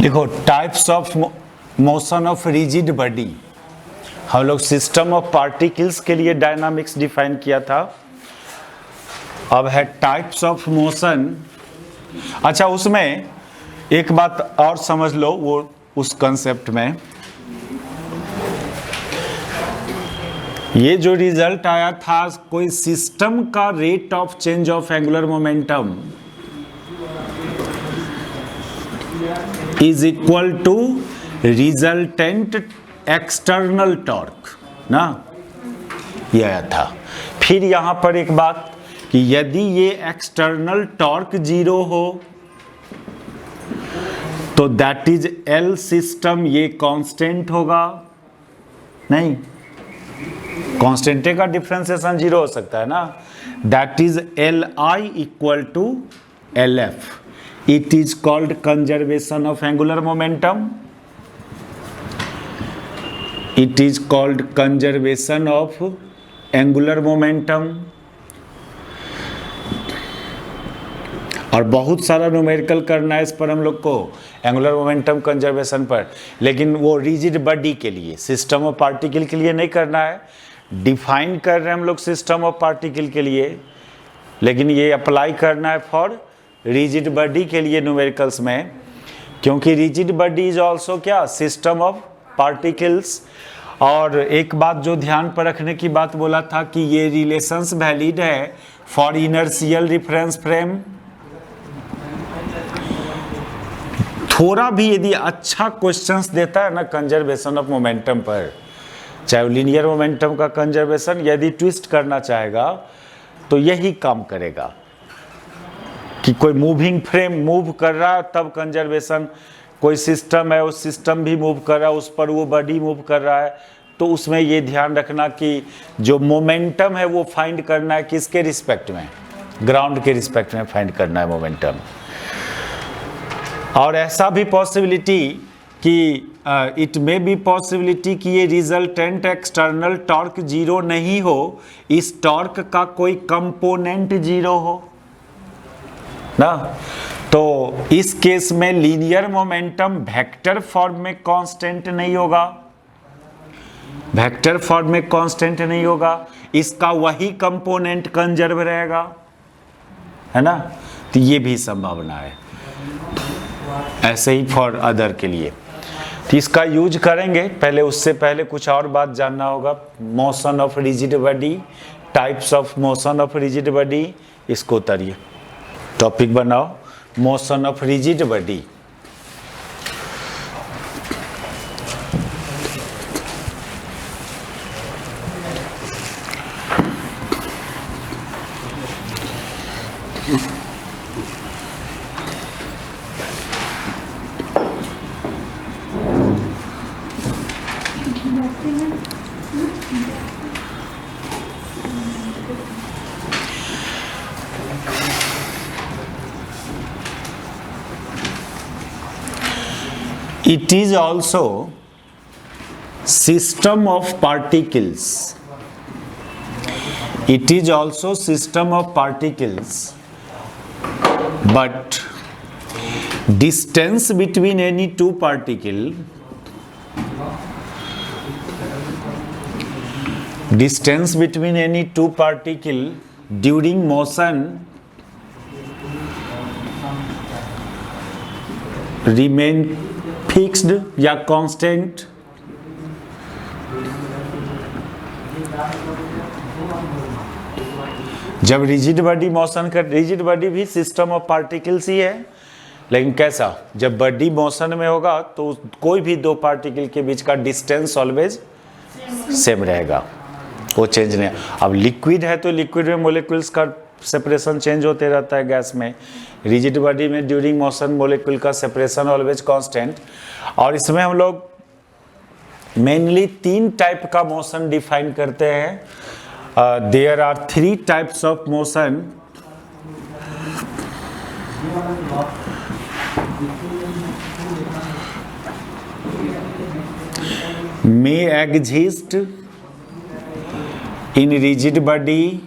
देखो, types of motion of rigid body, हम लोग सिस्टम ऑफ पार्टिकल्स के लिए डायनामिक्स डिफाइन किया था। अब है टाइप्स ऑफ मोशन। अच्छा, उसमें एक बात और समझ लो, वो उस कंसेप्ट में ये जो रिजल्ट आया था, कोई सिस्टम का rate of change of angular momentum is equal to resultant external torque ना, ये आया था। फिर यहां पर एक बात कि यदि ये एक्सटर्नल टॉर्क जीरो हो तो दैट इज एल सिस्टम, ये कांस्टेंट होगा नहीं, कांस्टेंट का डिफरेंशिएशन जीरो हो सकता है ना। That is L I equal to L F, it is called conservation of angular momentum. It is called conservation of angular momentum. और बहुत सारा न्यूमेरिकल करना है इस पर हम लोग को, एंगुलर मोमेंटम कंजर्वेशन पर, लेकिन वो रिजिड बॉडी के लिए, सिस्टम ऑफ पार्टिकल के लिए नहीं करना है। डिफाइन कर रहे हैं हम लोग सिस्टम ऑफ पार्टिकल के लिए, लेकिन ये अप्लाई करना है फॉर रिजिड बॉडी के लिए न्यूमेरिकल्स में, क्योंकि रिजिड बॉडी इज ऑल्सो क्या, सिस्टम ऑफ पार्टिकल्स। और एक बात जो ध्यान पर रखने की बात बोला था कि ये रिलेशंस वैलिड है फॉर इनर्शियल रिफरेंस फ्रेम। थोड़ा भी यदि अच्छा क्वेश्चंस देता है ना कंजर्वेशन ऑफ मोमेंटम पर, चाहे लीनियर मोमेंटम का कंजर्वेशन यदि ट्विस्ट करना चाहेगा तो यही काम करेगा कि कोई मूविंग फ्रेम मूव कर रहा है तब कंजर्वेशन, कोई सिस्टम है उस सिस्टम भी मूव कर रहा है, उस पर वो बॉडी मूव कर रहा है, तो उसमें ये ध्यान रखना कि जो मोमेंटम है वो फाइंड करना है किसके रिस्पेक्ट में, ग्राउंड के रिस्पेक्ट में फाइंड करना है मोमेंटम। और ऐसा भी पॉसिबिलिटी कि इट मे बी पॉसिबिलिटी कि ये रिजल्टेंट एक्सटर्नल टॉर्क जीरो नहीं हो, इस टॉर्क का कोई कंपोनेंट जीरो हो ना, तो इस केस में लीनियर मोमेंटम वेक्टर फॉर्म में कांस्टेंट नहीं होगा, वेक्टर फॉर्म में कांस्टेंट नहीं होगा, इसका वही कंपोनेंट कंजर्व रहेगा, है ना। तो ये भी संभावना है, ऐसे ही फॉर अदर के लिए। तो इसका यूज करेंगे, पहले उससे पहले कुछ और बात जानना होगा। Motion of rigid body, types of motion of rigid body, इसको उतारिए, टॉपिक बनाओ motion of rigid body. It is also system of particles. It is also system of particles, but distance between any two particle, distance between any two particle during motion remain fixed या constant. जब rigid body motion कर, rigid body भी system of particles ही है, लेकिन कैसा, जब body motion में होगा तो कोई भी दो पार्टिकल के बीच का डिस्टेंस ऑलवेज सेम रहेगा, वो चेंज नहीं। अब लिक्विड है तो लिक्विड में मोलिक्यूल्स का सेपरेशन चेंज होते रहता है, गैस में। रिजिड बॉडी में ड्यूरिंग मोशन मोलिक्यूल का सेपरेशन ऑलवेज कांस्टेंट। और इसमें हम लोग मेनली तीन टाइप का मोशन डिफाइन करते हैं। There are three types of motion. May exist in rigid body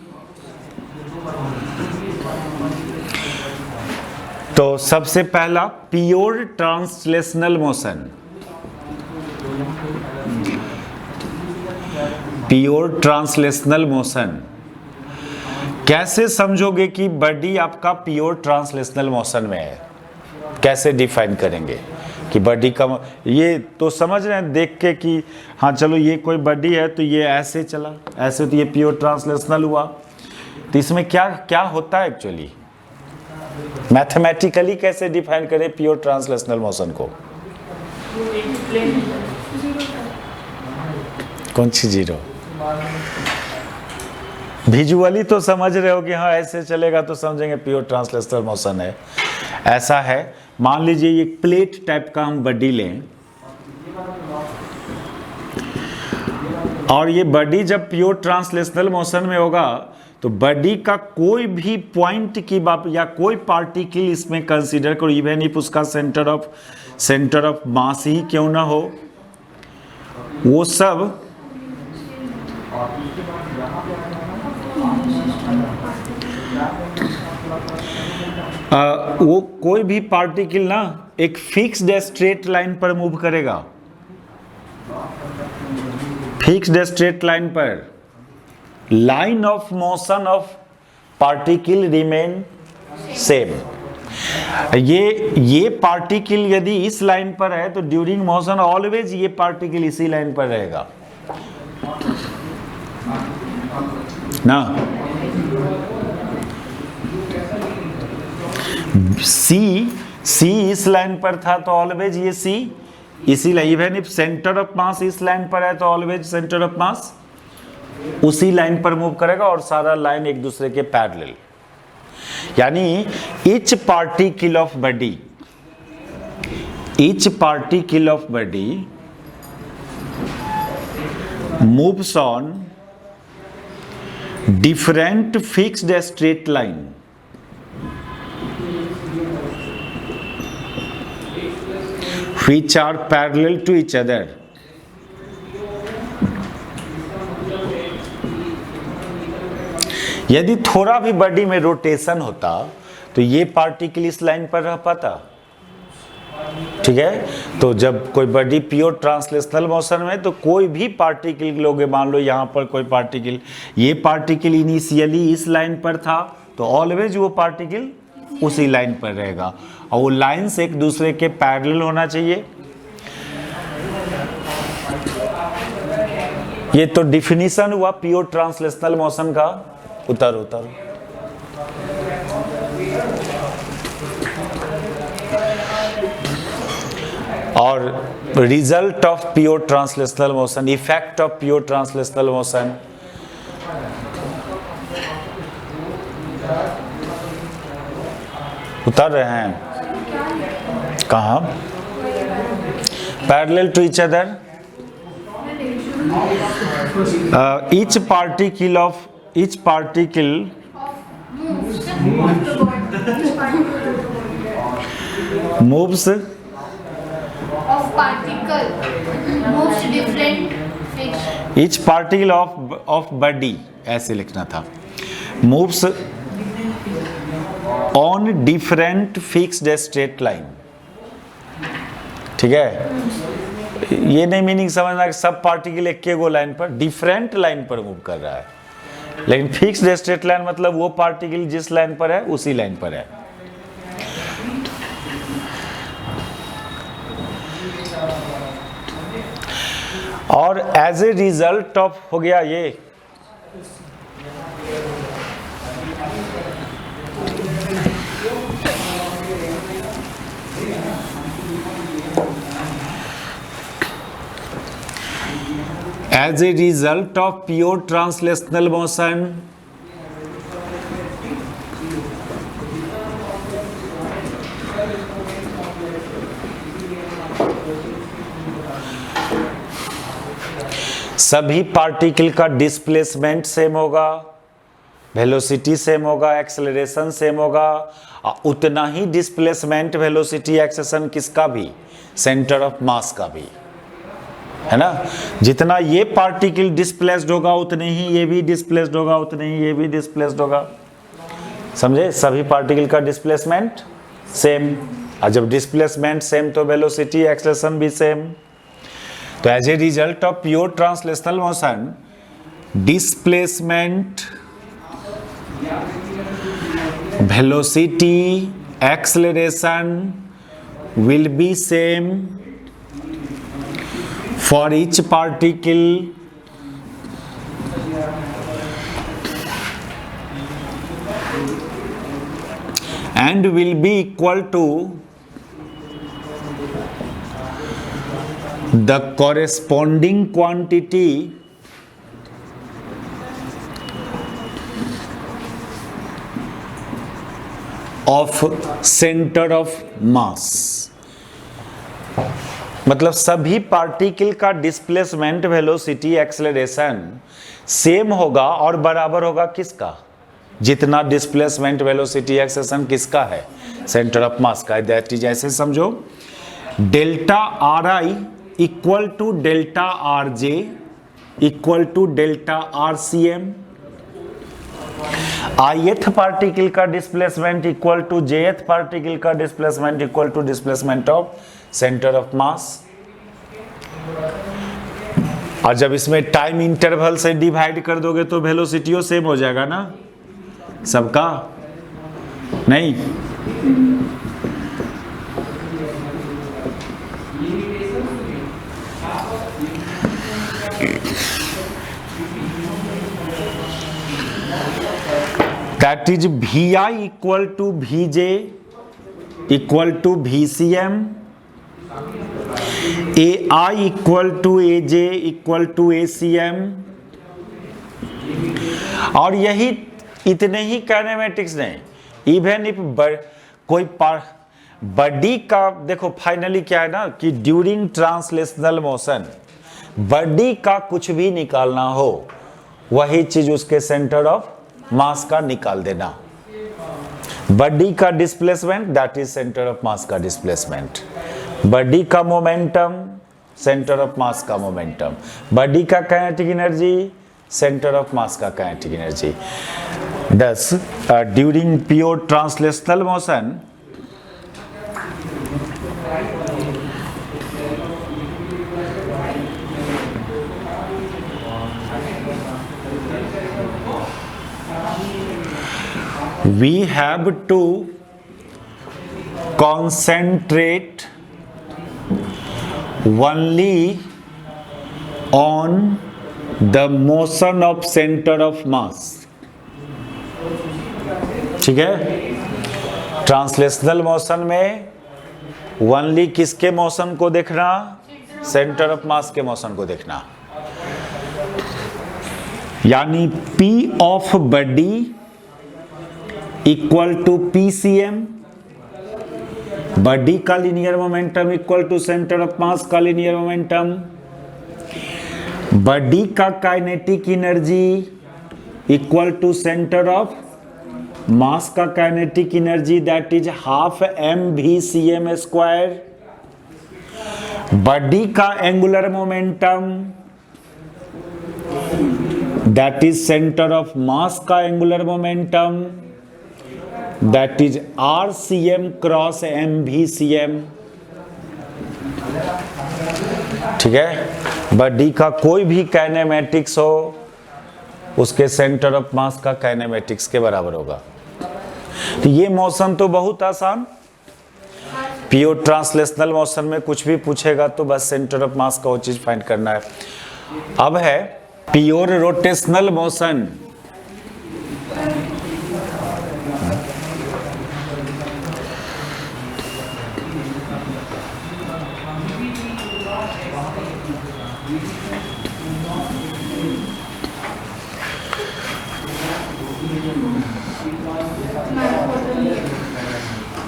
तो सबसे पहला pure translational motion, pure translational motion कैसे समझोगे कि बॉडी आपका प्योर ट्रांसलेशनल मोशन में है? कैसे डिफाइन करेंगे कि बॉडी का, ये तो समझ रहे हैं देख के कि हाँ चलो ये कोई बॉडी है तो ये ऐसे चला, ऐसे तो ये प्योर ट्रांसलेशनल हुआ। तो इसमें क्या क्या होता है एक्चुअली, मैथमेटिकली कैसे डिफाइन करें प्योर ट्रांसलेशनल मोशन को? कौन सी जीरो? विजुअली तो समझ रहे हो कि हाँ ऐसे चलेगा तो समझेंगे प्योर ट्रांसलेशनल मोशन है। ऐसा है, मान लीजिए ये प्लेट टाइप का हम बॉडी लें और ये बॉडी जब प्योर ट्रांसलेशनल मोशन में होगा तो बॉडी का कोई भी पॉइंट की बात या कोई पार्टिकल इसमें कंसीडर करो, इवन इफ उसका सेंटर ऑफ मास ही क्यों ना हो, वो सब वो कोई भी पार्टिकल ना एक फिक्स्ड स्ट्रेट लाइन पर मूव करेगा, फिक्स्ड स्ट्रेट लाइन पर। Line of motion of particle remain same. ये पार्टिकल यदि इस लाइन पर है तो ड्यूरिंग मोशन ऑलवेज ये पार्टिकल इसी लाइन पर रहेगा ना। सी इस लाइन पर था तो ऑलवेज ये सी इसी line, even if center of मास इस लाइन पर है तो ऑलवेज सेंटर ऑफ मास उसी लाइन पर मूव करेगा और सारा लाइन एक दूसरे के पैरेलल। यानी each particle of body moves on different fixed straight line which are parallel to each other। यदि थोड़ा भी बॉडी में रोटेशन होता तो ये पार्टिकल इस लाइन पर रह पाता, ठीक है। तो जब कोई बॉडी प्योर ट्रांसलेशनल मोशन में तो कोई भी पार्टिकल लोगे, मान लो यहाँ पर कोई पार्टिकल, ये पार्टिकल इनिशियली इस लाइन पर था तो ऑलवेज वो पार्टिकल उसी लाइन पर रहेगा और वो लाइंस एक दूसरे के पैरेलल होना चाहिए। ये तो डिफिनीशन हुआ प्योर ट्रांसलेशनल मोशन का। उतारो और result of pure translational motion, effect of pure translational motion. उतर रहे हैं कहाँ? Parallel to each other. each particle moves different each particle of body, ऐसे लिखना था, moves on different fixed straight line। ठीक है, ये नहीं मीनिंग समझना कि सब पार्टिकल एक के गो लाइन पर डिफरेंट लाइन पर मूव कर रहा है, लेकिन फिक्स्ड स्ट्रेट लाइन मतलब वो पार्टिकल जिस लाइन पर है उसी लाइन पर है। और एज ए रिजल्ट ऑफ हो गया ये as a result of pure translational motion सभी पार्टिकल का डिस्प्लेसमेंट सेम होगा, वेलोसिटी सेम होगा, एक्सेलरेशन सेम होगा, उतना ही डिस्प्लेसमेंट वेलोसिटी एक्सेलरेशन किसका भी, सेंटर ऑफ मास का भी, है ना। जितना ये पार्टिकल डिस्प्लेस्ड होगा उतने ही ये भी डिस्प्लेस्ड होगा, उतने ही ये भी डिस्प्लेस्ड होगा। समझे? सभी पार्टिकल का डिस्प्लेसमेंट सेम, और जब डिस्प्लेसमेंट सेम तो वेलोसिटी एक्सेलरेशन भी सेम। तो as a result of pure translational motion, displacement, velocity, acceleration will be same for each particle and will be equal to the corresponding quantity of centre of मास। मतलब सभी particle का displacement, velocity, acceleration same होगा और बराबर होगा किसका? जितना displacement, velocity, acceleration किसका है? सेंटर ऑफ मास का। दैट इज, ऐसे समझो, delta R I equal to delta R J equal to delta R C M. ith particle का displacement equal to jth particle का displacement equal to displacement of centre of mass. और जब इसमें time interval से divide कर दोगे तो वेलोसिटीओ same हो जाएगा ना सबका? नहीं, that is Vi equal to Vj equal to Vcm, Ai equal to Aj equal to Acm। और यही इतने ही काइनेमेटिक्स नहीं, इवन इफ कोई बॉडी का, देखो फाइनली क्या है ना कि ड्यूरिंग ट्रांसलेशनल मोशन बॉडी का कुछ भी निकालना हो, वही चीज उसके सेंटर ऑफ मास का निकाल देना। बॉडी का displacement, that is centre of mass का डिस्प्लेसमेंट। बॉडी का मोमेंटम, सेंटर ऑफ मास का मोमेंटम। बॉडी का kinetic energy, centre of mass का kinetic energy. thus during pure translational motion we have to concentrate only on the motion of center of mass। ठीक है, translational motion में only किसके motion को देखना? Centre of मास के motion को देखना। यानी P of body equal to PCM, body का linear momentum equal to centre of mass का लीनियर मोमेंटम। बॉडी का kinetic energy equal to centre of mass का kinetic energy, that is half mvcm square. Body का angular momentum, that is centre of mass का angular momentum, that is RCM cross MVCM। ठीक है, body का कोई भी kinematics हो उसके सेंटर ऑफ मास का काइनेमेटिक्स के बराबर होगा। तो ये मोशन तो बहुत आसान, प्योर ट्रांसलेशनल मोशन में कुछ भी पूछेगा तो बस सेंटर ऑफ मास का वो चीज फाइंड करना है। अब है pure rotational motion.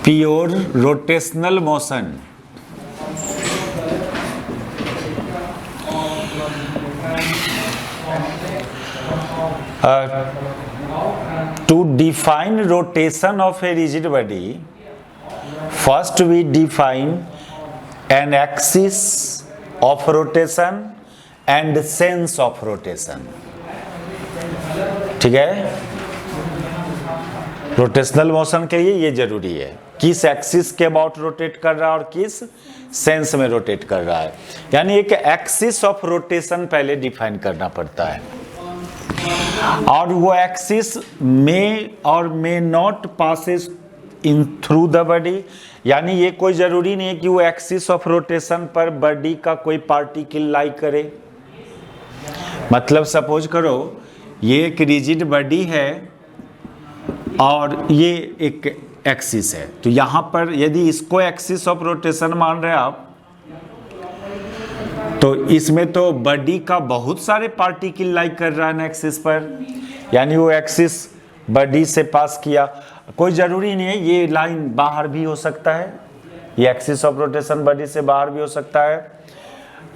Pure rotational motion to define rotation of a rigid body, first we define an axis of rotation and sense of rotation। ठीक है, रोटेशनल मोशन के लिए ये जरूरी है। किस एक्सिस के अबाउट रोटेट कर रहा है और किस सेंस में रोटेट कर रहा है। यानी एक एक्सिस ऑफ रोटेशन पहले डिफाइन करना पड़ता है, और वो एक्सिस मे और may not passes in through the body. यानी ये कोई जरूरी नहीं है कि वो एक्सिस ऑफ रोटेशन पर बॉडी का कोई पार्टिकल लाई करे। मतलब सपोज करो ये एक रिजिड बॉडी है और ये एक एक्सिस है, तो यहां पर यदि इसको एक्सिस ऑफ रोटेशन मान रहे हैं आप, तो इसमें तो बॉडी का बहुत सारे पार्टिकल लाई कर रहा है ना एक्सिस पर, यानी वो एक्सिस बॉडी से पास किया। कोई जरूरी नहीं है, ये लाइन बाहर भी हो सकता है, ये एक्सिस ऑफ रोटेशन बॉडी से बाहर भी हो सकता है।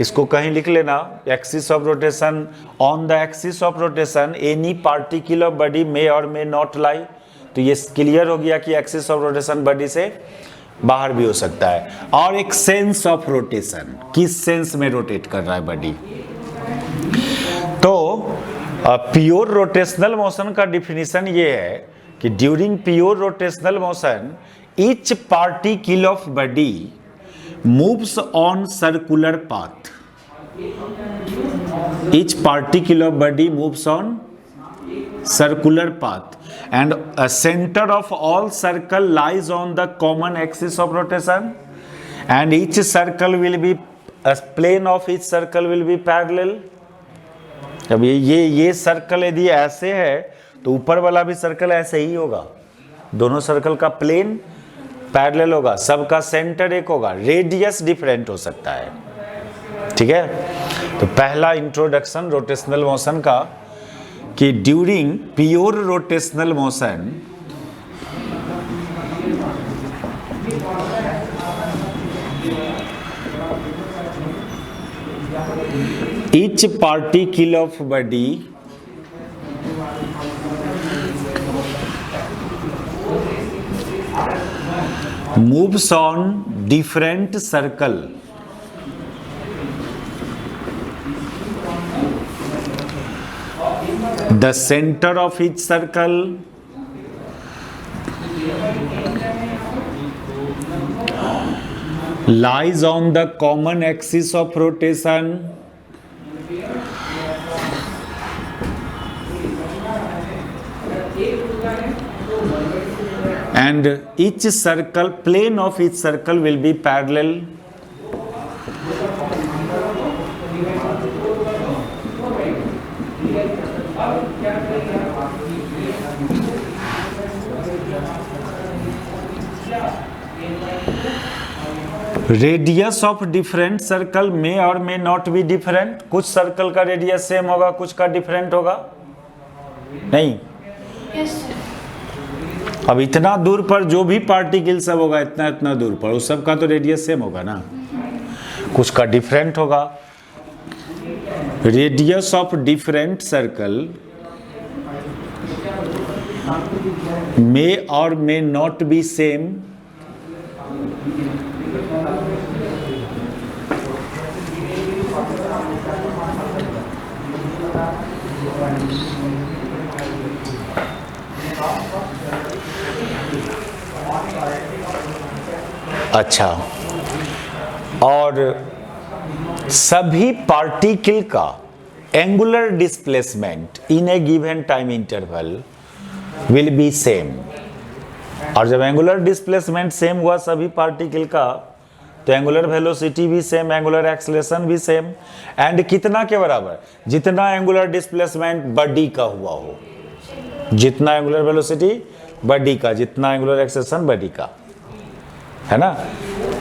इसको कहीं लिख लेना, axis of rotation, on the axis of rotation any particle of body मे और मे नॉट लाई। तो ये क्लियर हो गया कि एक्सिस ऑफ रोटेशन बॉडी से बाहर भी हो सकता है। और एक सेंस ऑफ रोटेशन, किस सेंस में रोटेट कर रहा है बॉडी। तो प्योर रोटेशनल मोशन का डिफिनीशन ये है कि during pure rotational motion each particle of body moves on circular path. Each particle of body moves on circular path, and a center of all circle lies on the common axis of rotation, and each circle will be, a plane of each circle will be parallel. अब ये circle यदि ऐसे है तो ऊपर वाला भी circle ऐसे ही होगा, दोनों सर्कल का प्लेन पैरेलल होगा, सबका सेंटर एक होगा, रेडियस डिफरेंट हो सकता है। ठीक है, तो पहला इंट्रोडक्शन रोटेशनल मोशन का कि during pure rotational motion each particle of body moves on different circle. The center of each circle lies on the common axis of rotation, and each circle, plane of each circle will be parallel. Radius of different circle में और may not be different. कुछ circle का radius same होगा, कुछ का different होगा, नहीं। अब इतना दूर पर जो भी पार्टिकल सब होगा, इतना दूर पर उस सब का तो रेडियस सेम होगा ना, कुछ का डिफरेंट होगा। रेडियस ऑफ डिफरेंट सर्कल मे और मे नॉट बी सेम, अच्छा, और सभी पार्टिकल का angular displacement in A given time interval will be same. और जब एंगुलर डिस्प्लेसमेंट सेम हुआ सभी पार्टिकल का, तो एंगुलर वेलोसिटी भी सेम, एंगुलर एक्सेलरेशन भी सेम। एंड कितना के बराबर? जितना एंगुलर डिस्प्लेसमेंट बॉडी का हुआ हो, जितना एंगुलर वेलोसिटी बॉडी का, जितना एंगुलर एक्सेलरेशन बॉडी का, है ना।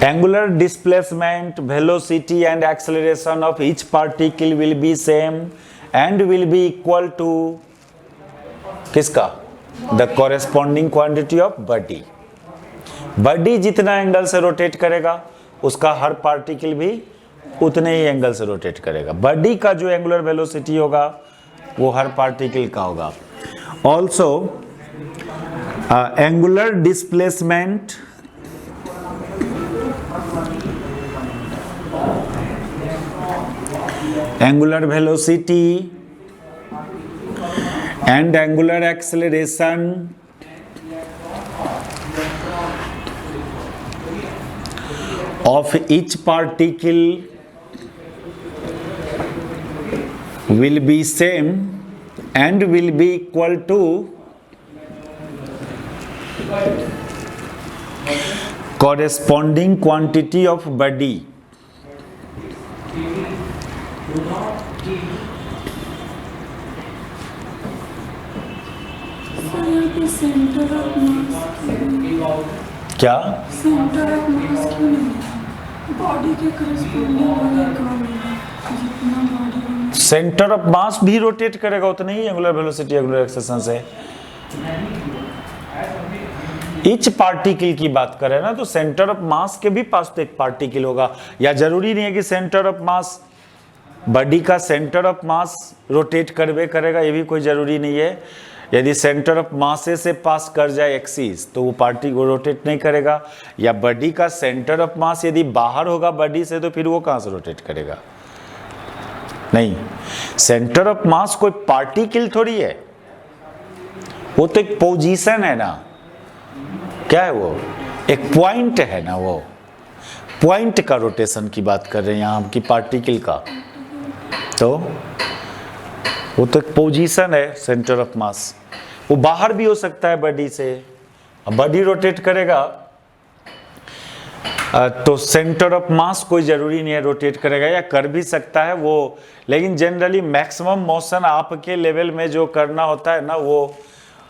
Angular displacement, velocity and acceleration of each particle will be same and will be equal to किसका? The corresponding quantity of body. Body जितना एंगल से रोटेट करेगा उसका हर पार्टिकल भी उतने ही एंगल से रोटेट करेगा। बॉडी का जो एंगुलर वेलोसिटी होगा वो हर पार्टिकल का होगा। Also angular displacement angular velocity and angular acceleration of each particle will be same and will be equal to corresponding quantity of body. Centre of मास क्या centre of मास क्यों नहीं है? बॉडी के corresponding वाला काम है जितना बॉडी सेंटर ऑफ मास भी रोटेट करेगा उतना ही एंगुलर वेलोसिटी एंगुलर एक्सेलरेशन से। ईच पार्टिकल की बात करें ना तो सेंटर ऑफ मास के भी पास तो एक पार्टिकल होगा, या जरूरी नहीं है कि सेंटर ऑफ मास बॉडी का सेंटर ऑफ मास रोटेट करवे करेगा, ये भी कोई जरूरी नहीं है। यदि सेंटर ऑफ मास से पास कर जाए एक्सिस तो वो पार्टी को रोटेट नहीं करेगा, या बॉडी का सेंटर ऑफ मास यदि बाहर होगा बॉडी से तो फिर वो कहां से रोटेट करेगा? नहीं, सेंटर ऑफ मास कोई पार्टिकल थोड़ी है, वो तो एक पोजीशन है ना। क्या है वो? एक पॉइंट है ना, वो पॉइंट का रोटेशन की बात कर रहे हैं यहां की पार्टिकल का, तो वो तो एक पोजीशन है सेंटर ऑफ मास। वो बाहर भी हो सकता है बॉडी से, बॉडी रोटेट करेगा तो सेंटर ऑफ मास कोई जरूरी नहीं है रोटेट करेगा, या कर भी सकता है वो, लेकिन जनरली मैक्सिमम मोशन आपके लेवल में जो करना होता है ना वो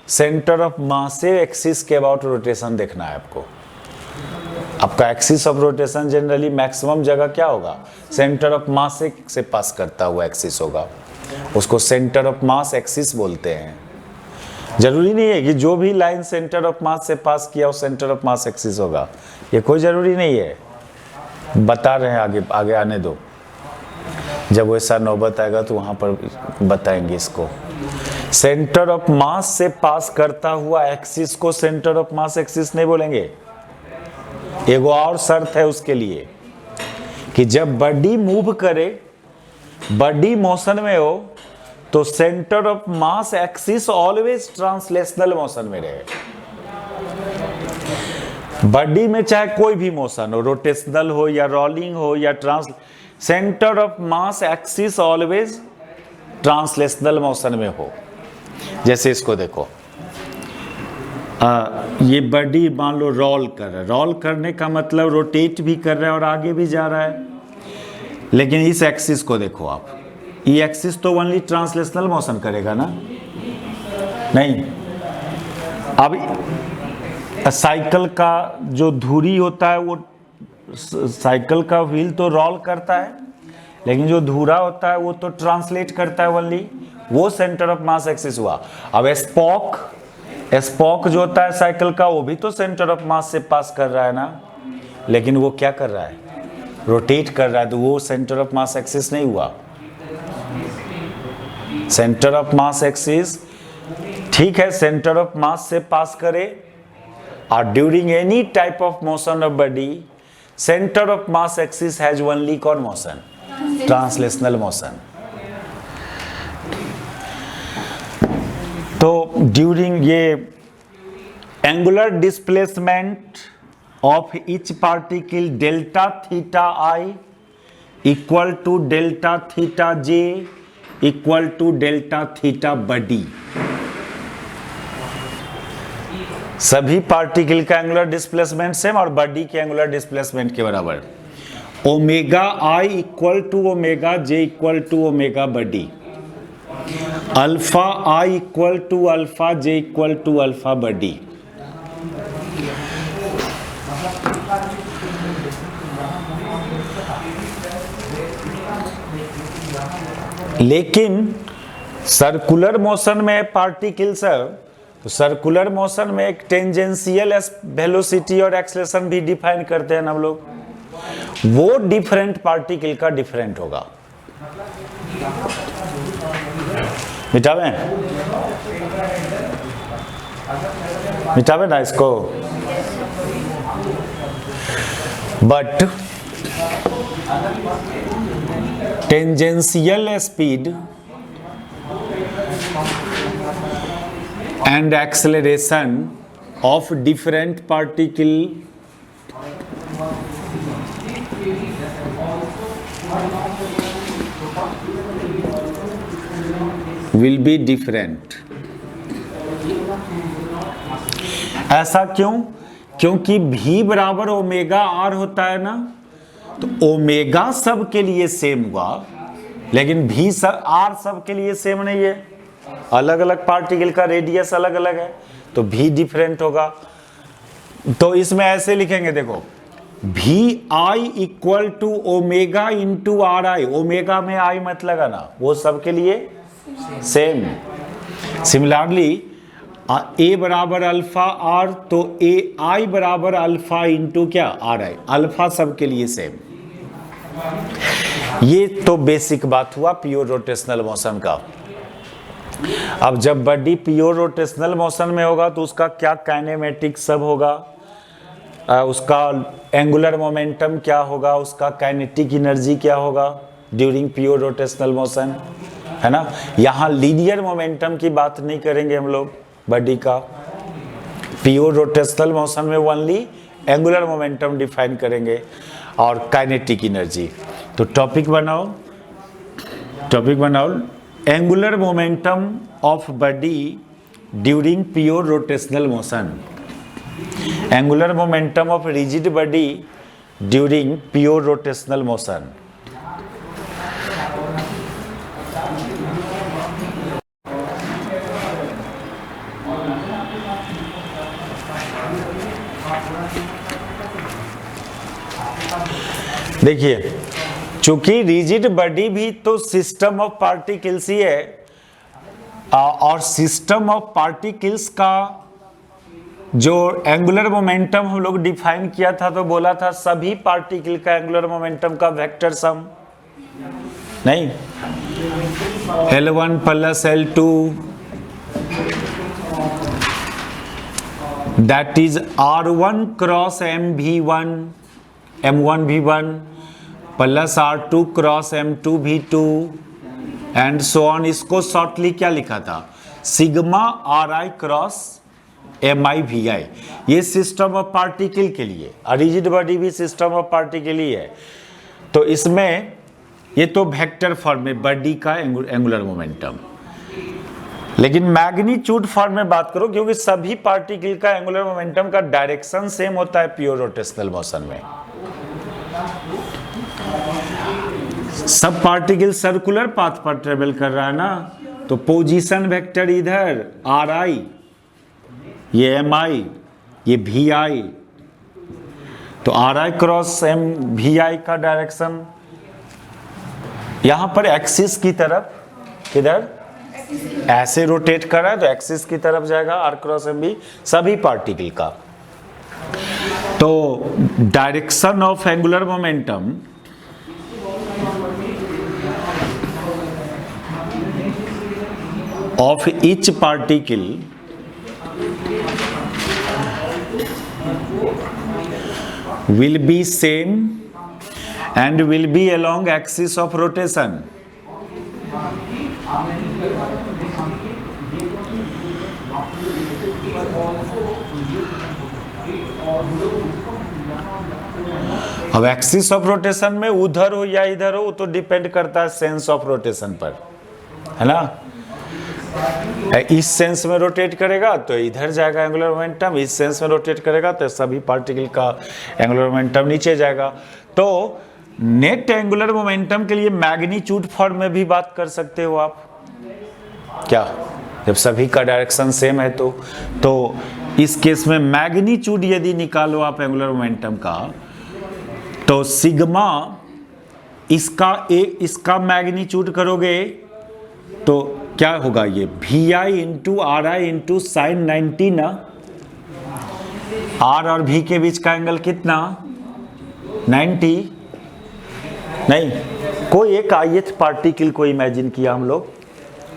सेंटर ऑफ मास से एक्सिस के अबाउट रोटेशन देखना है आपको। आपका axis of rotation generally maximum जगह क्या होगा? सेंटर ऑफ मास से पास करता हुआ एक्सिस होगा, उसको सेंटर ऑफ मास एक्सिस बोलते हैं। जरूरी नहीं है कि जो भी लाइन सेंटर ऑफ मास से पास किया वो सेंटर ऑफ मास एक्सिस होगा, ये कोई जरूरी नहीं है। बता रहे हैं, आगे आगे आने दो, जब वैसा नौबत आएगा तो वहां पर बताएंगे इसको। सेंटर ऑफ मास से पास करता हुआ एक्सिस को सेंटर ऑफ मास एक्सिस नहीं बोलेंगे। एगो और शर्त है उसके लिए कि जब बॉडी मूव करे, बॉडी मोशन में हो, तो centre of mass axis always translational motion में रहे। बॉडी में चाहे कोई भी मोशन हो, रोटेशनल हो या रोलिंग हो या centre of mass axis always translational motion में हो। जैसे इसको देखो, ये बॉडी मान लो रोल कर रहा है, रोल करने का मतलब रोटेट भी कर रहा है और आगे भी जा रहा है, लेकिन इस एक्सिस को देखो आप, ये एक्सिस तो ओनली ट्रांसलेशनल मोशन करेगा ना, नहीं। अब साइकिल का जो धुरी होता है वो साइकिल का व्हील तो रोल करता है, लेकिन जो धुरा होता है वो तो ट्रांसलेट करता है ओनली, वो सेंटर ऑफ मास एक्सिस हुआ। अब स्पोक जो होता है साइकिल का, वो भी तो सेंटर ऑफ मास से पास कर रहा है ना, लेकिन वो क्या कर रहा है? रोटेट कर रहा है, तो वो सेंटर ऑफ मास एक्सिस नहीं हुआ। सेंटर ऑफ मास एक्सिस ठीक है, सेंटर ऑफ मास से पास करे, और during any type of motion of body centre of mass axis has only कौन मोशन? Translational motion. तो ड्यूरिंग ये angular displacement of each particle delta theta I equal to delta theta j equal to delta theta body। सभी particle का angular displacement same और body के angular displacement के बराबर। Omega I equal to omega J equal to omega body, alpha I equal to alpha J equal to alpha body. लेकिन circular motion में particle सब, तो सर्कुलर मोशन में एक टेंजेंशियल वेलोसिटी और एक्सेलरेशन भी डिफाइन करते हैं हम लोग, वो डिफरेंट पार्टिकल का डिफरेंट होगा। मिटावे मिटावे ना इसको, but tangential speed and acceleration of different particle will be different. ऐसा क्यों? क्योंकि v बराबर ओमेगा आर होता है ना, तो ओमेगा सब के लिए सेम हुआ, लेकिन v आर सब के लिए सेम नहीं है, अलग अलग पार्टिकल का रेडियस अलग अलग है, तो v डिफरेंट होगा। तो इसमें ऐसे लिखेंगे, देखो vi equal to omega into R I, omega में आई मत लगाना, वो सबके लिए सेम। सिमिलरली ए बराबर अल्फा आर, तो ए आई बराबर अल्फा इंटू क्या आर आई, अल्फा सबके लिए सेम। ये तो बेसिक बात हुआ प्योर रोटेशनल मोशन का। अब जब बॉडी प्योर रोटेशनल मोशन में होगा तो उसका क्या काइनेमेटिक सब होगा, उसका एंगुलर मोमेंटम क्या होगा, उसका काइनेटिक एनर्जी क्या होगा ड्यूरिंग प्योर रोटेशनल मोशन, है ना। यहाँ लीनियर मोमेंटम की बात नहीं करेंगे हम लोग बॉडी का, प्योर रोटेशनल मोशन में ओनली एंगुलर मोमेंटम डिफाइन करेंगे और काइनेटिक एनर्जी। तो टॉपिक बनाओ angular momentum of body during pure rotational motion, angular momentum of rigid body during pure rotational motion. देखिए, चूंकि रिजिड बॉडी भी तो सिस्टम ऑफ पार्टिकल्स ही है, और सिस्टम ऑफ पार्टिकल्स का जो एंगुलर मोमेंटम हम लोग डिफाइन किया था तो बोला था सभी पार्टिकल का एंगुलर मोमेंटम का वेक्टर सम, नहीं L1 plus L2 that is R1 cross MV1 M1 V1 plus R2 cross M2 V2 and so on. इसको शॉर्टली क्या लिखा था, sigma RI cross MI VI। ये सिस्टम ऑफ पार्टिकल के लिए, rigid body भी system of particle ही है। तो इसमें ये तो वेक्टर फॉर्म में बॉडी का एंगुलर मोमेंटम, लेकिन मैग्नीट्यूड फॉर्म में बात करो, क्योंकि सभी पार्टिकल का एंगुलर मोमेंटम का डायरेक्शन सेम होता है प्योर रोटेशनल मोशन में। सब पार्टिकल सर्कुलर पाथ पर ट्रेवल कर रहा है ना, तो पोजीशन वेक्टर इधर RI, ये MI, ये VI, तो RI क्रॉस VI का डायरेक्शन यहां पर एक्सिस की तरफ, किधर ऐसे रोटेट कर रहा है तो एक्सिस की तरफ जाएगा R क्रॉस MV सभी पार्टिकल का। तो direction of angular momentum of each particle will be same and will be along axis of rotation. अब एक्सिस ऑफ रोटेशन में उधर हो या इधर हो तो डिपेंड करता है सेंस ऑफ रोटेशन पर, है ना। इस सेंस में रोटेट करेगा तो इधर जाएगा एंगुलर मोमेंटम, इस सेंस में रोटेट करेगा तो सभी पार्टिकल का एंगुलर मोमेंटम नीचे जाएगा। तो नेट एंगुलर मोमेंटम के लिए मैग्नीट्यूड फॉर्म में भी बात कर सकते हो आप, क्या, जब सभी का डायरेक्शन सेम है तो इस केस में मैग्नीट्यूड यदि निकालो आप एंगुलर मोमेंटम का, तो सिग्मा इसका मैग्नीट्यूड करोगे तो क्या होगा, ये VI into RI into sine 90 ना, R और V के बीच का एंगल कितना 90, नहीं कोई एक ith पार्टिकल को इमेजिन किया हम लोग,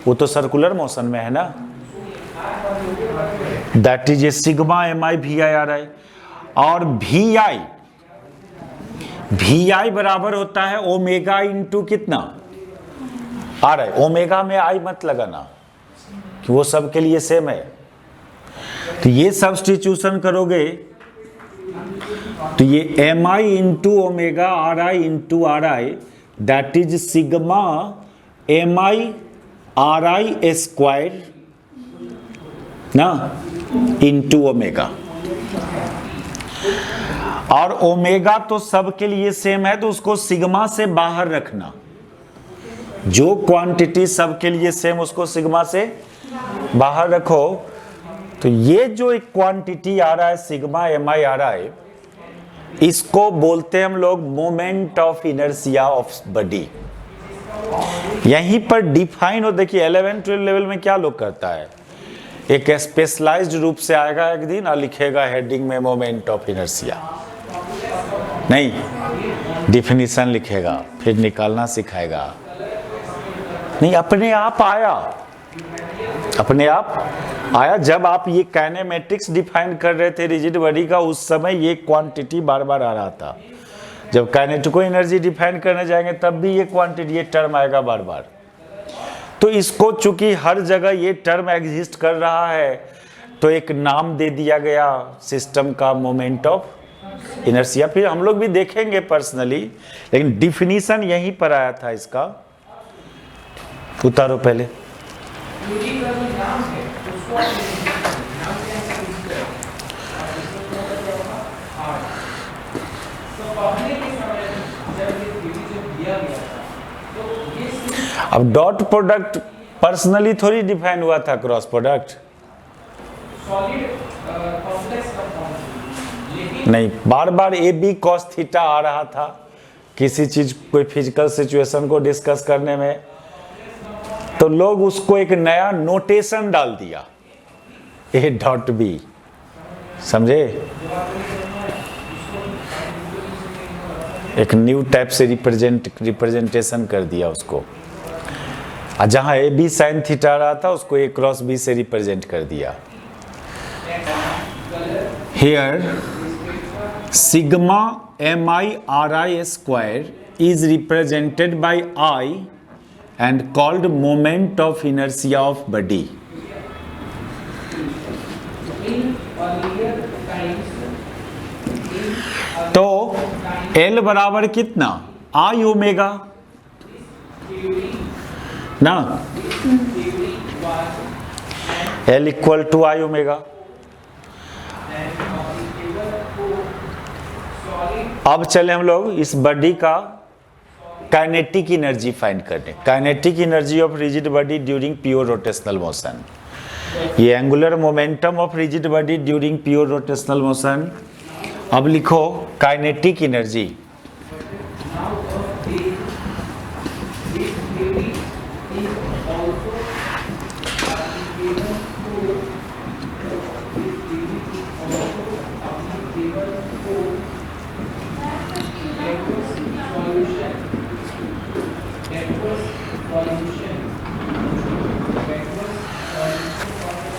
वो तो सर्कुलर मोशन में है ना, that is a sigma MI VI RI। और VI बराबर होता है ओमेगा इंटू कितना RI, ओमेगा में I मत लगाना कि वो सब के लिए सेम है। तो ये सब्स्टिट्यूशन करोगे तो ये M I into omega R I into R I, that is sigma M I R I square ना इंटू ओमेगा। और ओमेगा तो सबके लिए सेम है, तो उसको सिग्मा से बाहर रखना। जो क्वांटिटी सबके लिए सेम उसको सिग्मा से बाहर रखो। तो ये जो एक क्वांटिटी आ रहा है सिग्मा एम आई आ रहा है, इसको बोलते हैं हम लोग moment of inertia of body. यहीं पर डिफाइन हो, देखिए 11-12 लेवल में क्या लोग करता है, एक स्पेशलाइज्ड रूप से आएगा एक दिन और लिखेगा हेडिंग में मोमेंट ऑफ इनर्शिया, नहीं डिफिनीशन लिखेगा, फिर निकालना सिखाएगा। नहीं, अपने आप आया, अपने आप आया। जब आप ये काइनेमेटिक्स डिफाइन कर रहे थे रिजिड बॉडी का, उस समय ये क्वांटिटी बार बार आ रहा था। जब काइनेटिको एनर्जी डिफाइन करने जाएंगे तब भी ये क्वांटिटी, ये टर्म आएगा बार बार। तो इसको चूंकि हर जगह ये टर्म एग्जिस्ट कर रहा है, तो एक नाम दे दिया गया सिस्टम का मोमेंट ऑफ इनर्शिया। फिर हम लोग भी देखेंगे पर्सनली, लेकिन डिफिनीशन यहीं पर आया था इसका। उतारो पहले। अब डॉट प्रोडक्ट पर्सनली थोड़ी डिफाइन हुआ था, क्रॉस प्रोडक्ट नहीं, बार बार ए बी कॉस थीटा आ रहा था किसी चीज, कोई फिजिकल सिचुएशन को डिस्कस करने में, तो लोग उसको एक नया नोटेशन डाल दिया, ए डॉट बी, समझे, एक न्यू टाइप से रिप्रेजेंटेशन कर दिया उसको। जहां ए बी साइन थीटा रहा था उसको ए क्रॉस बी से रिप्रेजेंट कर दिया। Here sigma M I R I square is represented by I and called moment of inertia of body. तो एल बराबर कितना, आई ओमेगा ना, L equal to I omega. अब चले हम लोग इस बॉडी का काइनेटिक एनर्जी फाइंड करने। Kinetic energy of rigid body during pure rotational motion. ये angular momentum of rigid body during pure rotational motion. अब लिखो काइनेटिक एनर्जी,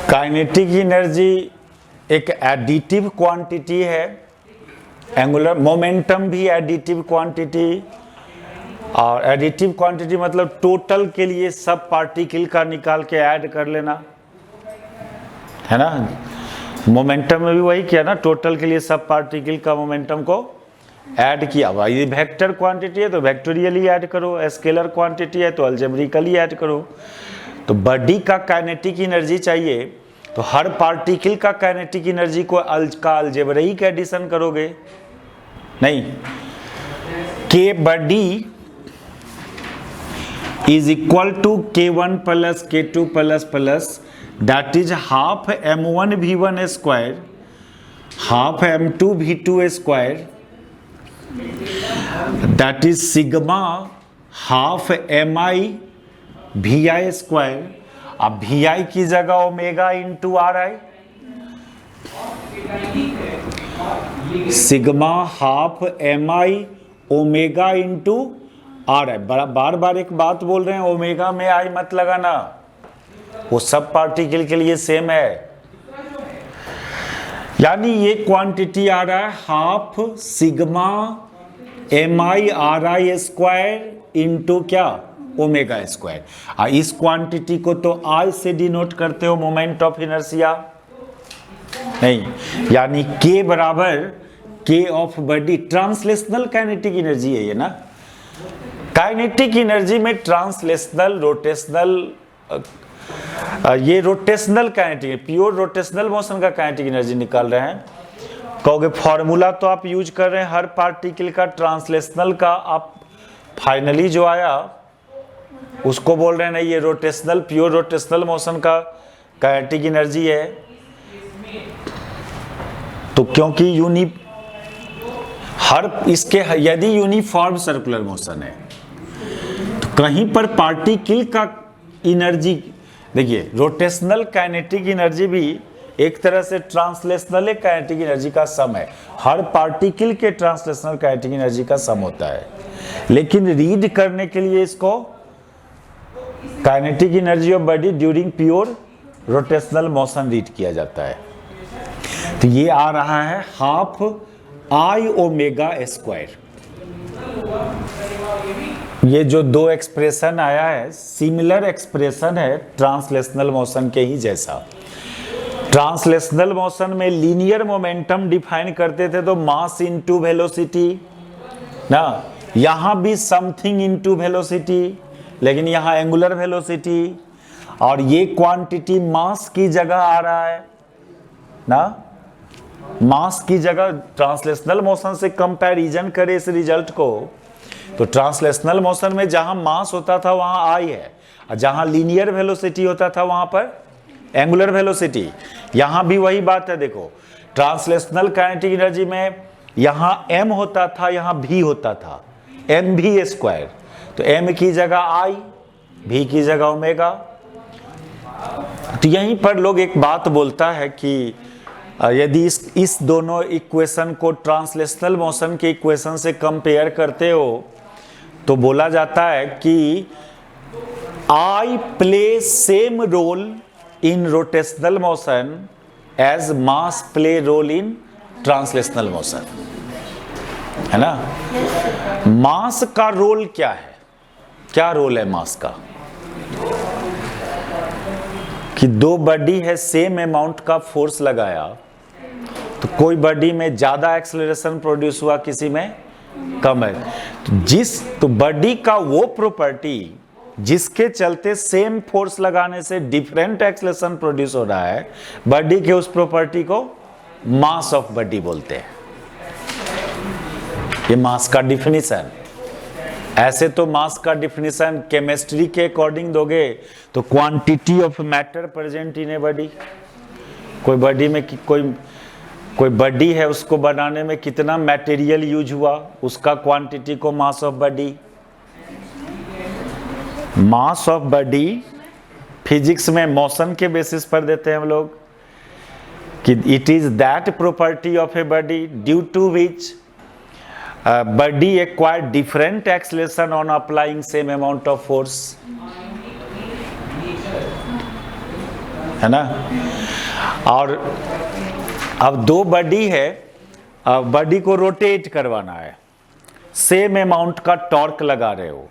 काइनेटिक एनर्जी एक एडिटिव क्वांटिटी है, एंगुलर मोमेंटम भी एडिटिव क्वांटिटी। और additive quantity मतलब total के लिए सब पार्टिकल का निकाल के ऐड कर लेना, है ना। मोमेंटम में भी वही किया ना, टोटल के लिए सब पार्टिकल का मोमेंटम को ऐड किया। भाई ये वेक्टर क्वांटिटी है तो वेक्टोरियली ऐड करो, स्केलर क्वांटिटी है तो अलजेब्रिकली ऐड करो। तो बॉडी का काइनेटिक एनर्जी चाहिए तो हर पार्टिकल का काइनेटिक एनर्जी को अलजेब्रिक एडिशन करोगे, नहीं। K body is equal to K1 plus K2 plus plus that is half M1 V1 square half M2 V2 square that is sigma half MI VI square. अब VI की जगह omega into R I, sigma half MI omega into R I. बार बार एक बात बोल रहे हैं, ओमेगा में आई मत लगाना, वो सब पार्टिकल के लिए सेम है। यानी ये क्वांटिटी आ रहा है half sigma MI are I square into क्या, ओमेगा स्क्वायर। इस क्वांटिटी को तो आई से डिनोट करते हो मोमेंट ऑफ इनर्शिया, नहीं। यानी K बराबर के of body, translational kinetic energy है ये ना। काइनेटिक एनर्जी में ट्रांसलेशनल, रोटेशनल, ये rotational kinetic, pure rotational motion का काइनेटिक एनर्जी निकाल रहे हैं। कहोगे फॉर्मूला तो आप यूज कर रहे हैं हर पार्टिकल का, ट्रांसलेशनल का आप फाइनली जो आया उसको बोल रहे हैं नहीं ये रोटेशनल, प्योर रोटेशनल मोशन का काइनेटिक एनर्जी है। तो क्योंकि हर इसके यदि यूनिफॉर्म सर्कुलर मोशन है तो कहीं पर पार्टिकल का एनर्जी, देखिए रोटेशनल काइनेटिक एनर्जी भी एक तरह से ट्रांसलेशनल काइनेटिक एनर्जी का सम है। हर पार्टिकल के ट्रांसलेशनल काइनेटिक एनर्जी का सम होता है, लेकिन रीड करने के लिए इसको kinetic energy of body during pure rotational motion read किया जाता है। तो ये आ रहा है हाफ आई ओमेगा स्क्वायर। ये जो दो एक्सप्रेशन आया है सिमिलर एक्सप्रेशन है ट्रांसलेशनल मोशन के ही जैसा। ट्रांसलेशनल मोशन में लीनियर मोमेंटम डिफाइन करते थे तो मास इनटू वेलोसिटी ना, यहां भी समथिंग इनटू वेलोसिटी, लेकिन यहां एंगुलर वेलोसिटी, और ये क्वांटिटी मास की जगह आ रहा है ना, मास की जगह। ट्रांसलेशनल मोशन से कंपैरिजन करें इस रिजल्ट को तो ट्रांसलेशनल मोशन में जहां मास होता था वहां आई है, और जहां लीनियर वेलोसिटी होता था वहां पर एंगुलर वेलोसिटी। यहां भी वही बात है, देखो ट्रांसलेशनल काइनेटिक एनर्जी में यहां m होता था, यहां v होता था, एम भी स्क्वायर, तो m की जगह i, v की जगह ओमेगा। तो यहीं पर लोग एक बात बोलता है कि यदि इस दोनों इक्वेशन को ट्रांसलेशनल मोशन के इक्वेशन से कंपेयर करते हो तो बोला जाता है कि I play same role in rotational motion as mass play role in translational motion, है ना। मास का रोल क्या है, क्या रोल है मास का? कि दो बॉडी है, सेम अमाउंट का फोर्स लगाया तो कोई बॉडी में ज्यादा एक्सेलरेशन प्रोड्यूस हुआ, किसी में कम है। तो बॉडी का वो प्रॉपर्टी जिसके चलते सेम फोर्स लगाने से डिफरेंट एक्सेलरेशन प्रोड्यूस हो रहा है, बॉडी के उस प्रॉपर्टी को मास ऑफ बॉडी बोलते हैं। ये मास का डिफिनीशन। ऐसे तो मास का डिफिनीशन केमिस्ट्री के अकॉर्डिंग दोगे तो quantity of matter present in a body. कोई बॉडी में कोई बॉडी है, उसको बनाने में कितना मटेरियल यूज हुआ, उसका क्वांटिटी को mass of body. Mass of body physics में मोशन के बेसिस पर देते हैं हम लोग कि it is that property of a body due to which body acquire different acceleration on applying same amount of force, है ना। और अब दो बॉडी है, बॉडी को रोटेट करवाना है, सेम अमाउंट का टॉर्क लगा रहे हो,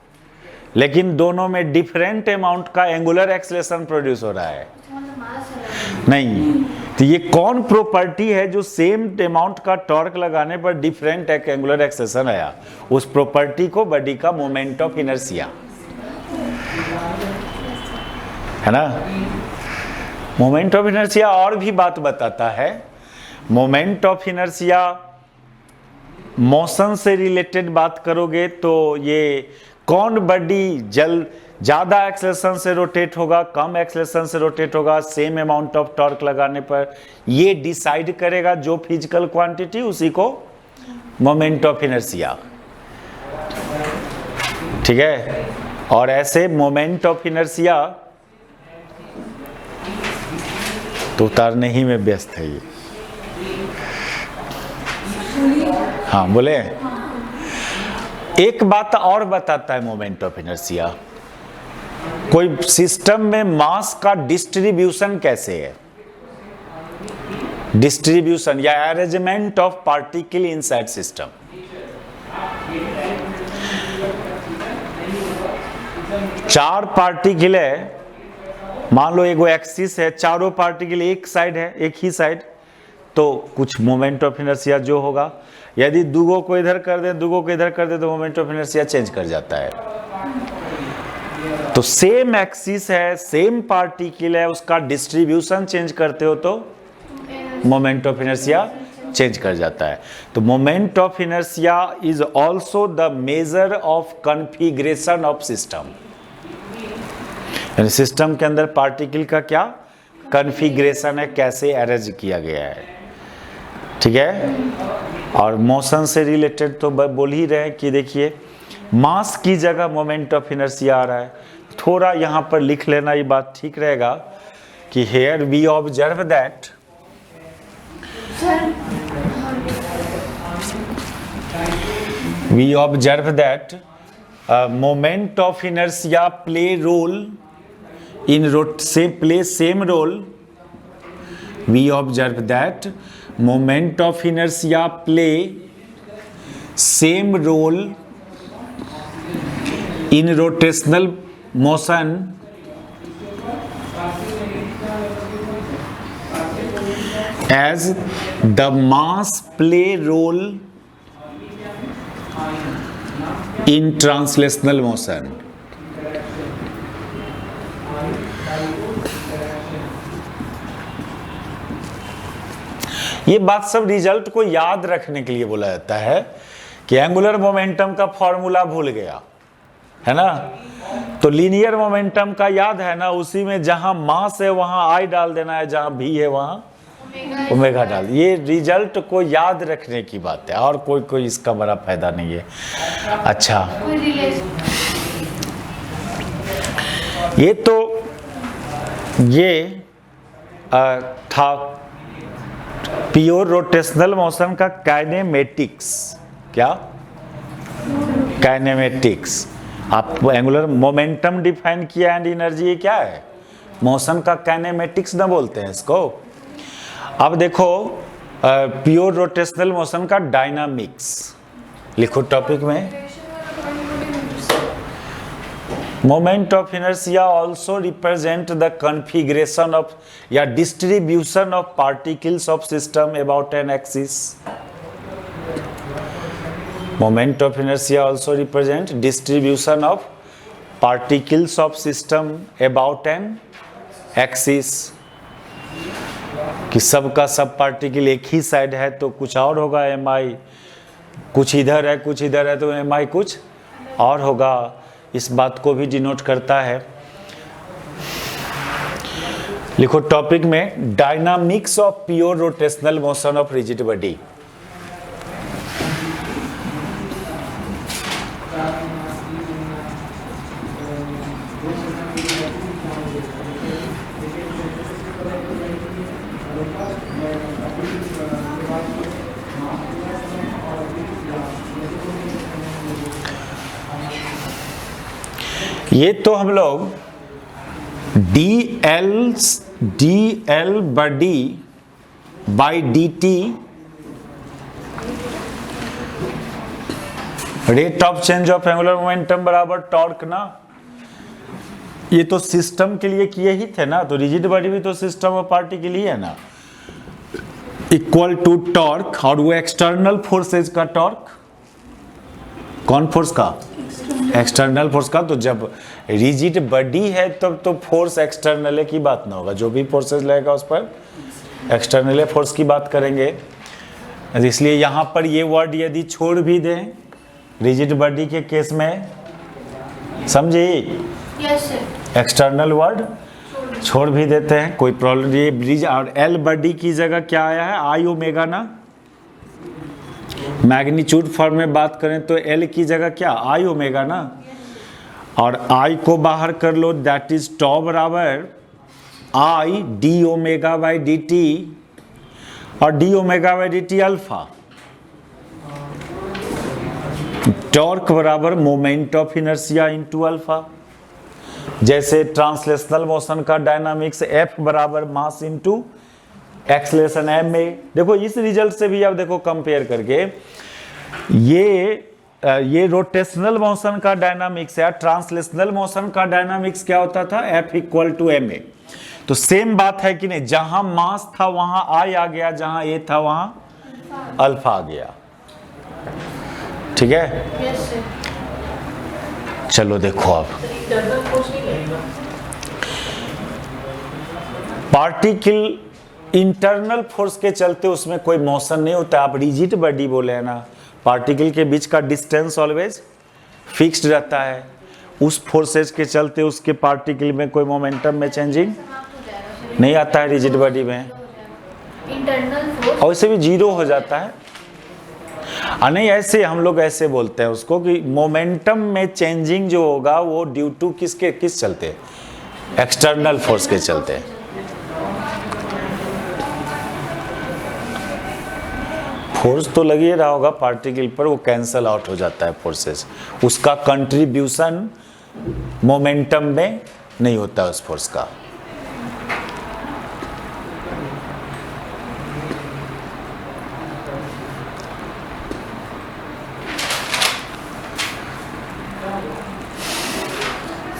लेकिन दोनों में डिफरेंट अमाउंट का एंगुलर एक्सेलरेशन प्रोड्यूस हो रहा है नहीं। तो ये कौन प्रॉपर्टी है जो सेम अमाउंट का टॉर्क लगाने पर डिफरेंट एंगुलर एक्सेलरेशन आया? उस प्रॉपर्टी को बॉडी का मोमेंट ऑफ इनर्शिया, है ना। मोमेंट ऑफ इनर्शिया और भी बात बताता है। मोमेंट ऑफ इनर्शिया मोशन से रिलेटेड बात करोगे तो ये कौन बॉडी ज्यादा एक्सेलरेशन से रोटेट होगा, कम एक्सेलरेशन से रोटेट होगा, सेम अमाउंट ऑफ टॉर्क लगाने पर, ये डिसाइड करेगा जो फिजिकल क्वांटिटी, उसी को मोमेंट ऑफ इनर्शिया, ठीक है। और ऐसे मोमेंट ऑफ इनर्शिया तो उतारने ही में व्यस्त है ये। हाँ बोले। एक बात और बताता है मोमेंट ऑफ इनर्शिया, कोई सिस्टम में मास का डिस्ट्रीब्यूशन कैसे है, डिस्ट्रीब्यूशन या arrangement of particle inside system. चार पार्टिकल है, मान लो एगो एक्सिस है, चारों पार्टिकल एक साइड है, एक ही साइड, तो कुछ मोमेंट ऑफ इनर्शिया जो होगा, यदि दुगो को इधर कर दे, दुगो को इधर कर दे, तो मोमेंट ऑफ इनर्शिया चेंज कर जाता है। तो सेम एक्सिस है, सेम पार्टिकल है, उसका डिस्ट्रीब्यूशन चेंज करते हो तो मोमेंट ऑफ इनर्शिया चेंज कर जाता है। तो moment of inertia is also the measure of configuration of system. System के अंदर पार्टिकल का क्या कॉन्फ़िगरेशन है, कैसे अरेंज किया गया है, ठीक है। और मोशन से रिलेटेड तो बोल ही रहे हैं कि देखिए मास की जगह मोमेंट ऑफ इनर्शिया आ रहा है। थोड़ा यहाँ पर लिख लेना, ये बात ठीक रहेगा कि here we observe that moment of inertia play role in play same role. We observe that moment of inertia play same role in rotational motion as the mass play role in translational motion. ये बात सब result को याद रखने के लिए बोला जाता है कि एंगुलर मोमेंटम का फॉर्मूला भूल गया है ना, तो लीनियर मोमेंटम का याद है ना, उसी में जहां मास है वहां आई डाल देना है, जहां भी है वहां ओमेगा डाल। ये रिजल्ट को याद रखने की बात है, और कोई इसका बड़ा फायदा नहीं है। अच्छा, ये तो ये था प्योर रोटेशनल मोशन का काइनेमेटिक्स। क्या काइनेमेटिक्स? आप एंगुलर मोमेंटम डिफाइन किया एंड एनर्जी, ये क्या है? मोशन का काइनेमेटिक्स ना बोलते हैं इसको। अब देखो प्योर रोटेशनल मोशन का डायनामिक्स लिखो टॉपिक में। Moment of inertia also represent the configuration of या distribution of particles of system about an axis. Moment of inertia also represent distribution of particles of system about an axis। कि सबका सब particle एक ही side है तो कुछ और होगा mi, कुछ इधर है कुछ इधर है तो mi कुछ और होगा। इस बात को भी डिनोट करता है। लिखो टॉपिक में dynamics of pure rotational motion of rigid body. ये तो हम लोग dl body by dt rate of change of angular momentum बराबर टॉर्क ना, ये तो सिस्टम के लिए किए ही थे ना, तो रिजिड बॉडी भी तो सिस्टम और पार्टी के लिए है ना। इक्वल टू टॉर्क, और वो एक्सटर्नल फोर्सेज का टॉर्क, कौन फोर्स का? एक्सटर्नल फोर्स का। तो जब रिजिड बॉडी है तब तो फोर्स एक्सटर्नल की बात ना होगा, जो भी फोर्सेस लगेगा उस पर एक्सटर्नल फोर्स की बात करेंगे। इसलिए यहाँ पर ये वर्ड यदि छोड़ भी दें रिजिड बॉडी के केस में, समझे? एक्सटर्नल वर्ड छोड़ भी देते हैं, कोई प्रॉब्लम। ये ब्रिज और एल बॉडी की जगह क्या आया है? आई ओमेगा ना। मैग्नीट्यूड फॉर्म में बात करें तो एल की जगह क्या? आई ओमेगा ना। और आई को बाहर कर लो, दैट इज टॉ बराबर I D omega by D T, और D omega by D T alpha. Torque बराबर moment of inertia into alpha. जैसे ट्रांसलेशनल मोशन का डायनामिक्स एफ बराबर मास इनटू एक्सेलरेशन एम में। देखो इस रिजल्ट से भी आप देखो कंपेयर करके, ये रोटेशनल मोशन का डायनामिक्स है, ट्रांसलेशनल मोशन का डायनामिक्स क्या होता था? F equal to M A. तो सेम बात है कि नहीं, जहां मास था वहां आई आ गया, जहां ए था वहां अल्फा आ गया। ठीक है, यस सर। चलो देखो अब पार्टिकल इंटरनल फोर्स के चलते उसमें कोई मोशन नहीं होता। आप रिजिड बॉडी बोले हैं ना, पार्टिकल के बीच का डिस्टेंस ऑलवेज फिक्स्ड रहता है। उस फोर्सेज के चलते उसके पार्टिकल में कोई मोमेंटम में चेंजिंग नहीं आता है रिजिड बॉडी में, इंटरनल फोर्स और इसे भी जीरो हो जाता है। नहीं, ऐसे हम लोग ऐसे बोलते हैं उसको कि मोमेंटम में चेंजिंग जो होगा वो ड्यू टू किस चलते, एक्सटर्नल फोर्स के चलते। फोर्स तो लग ही रहा होगा पार्टिकल पर, वो कैंसल आउट हो जाता है फोर्सेस, उसका कंट्रीब्यूशन मोमेंटम में नहीं होता उस फोर्स का।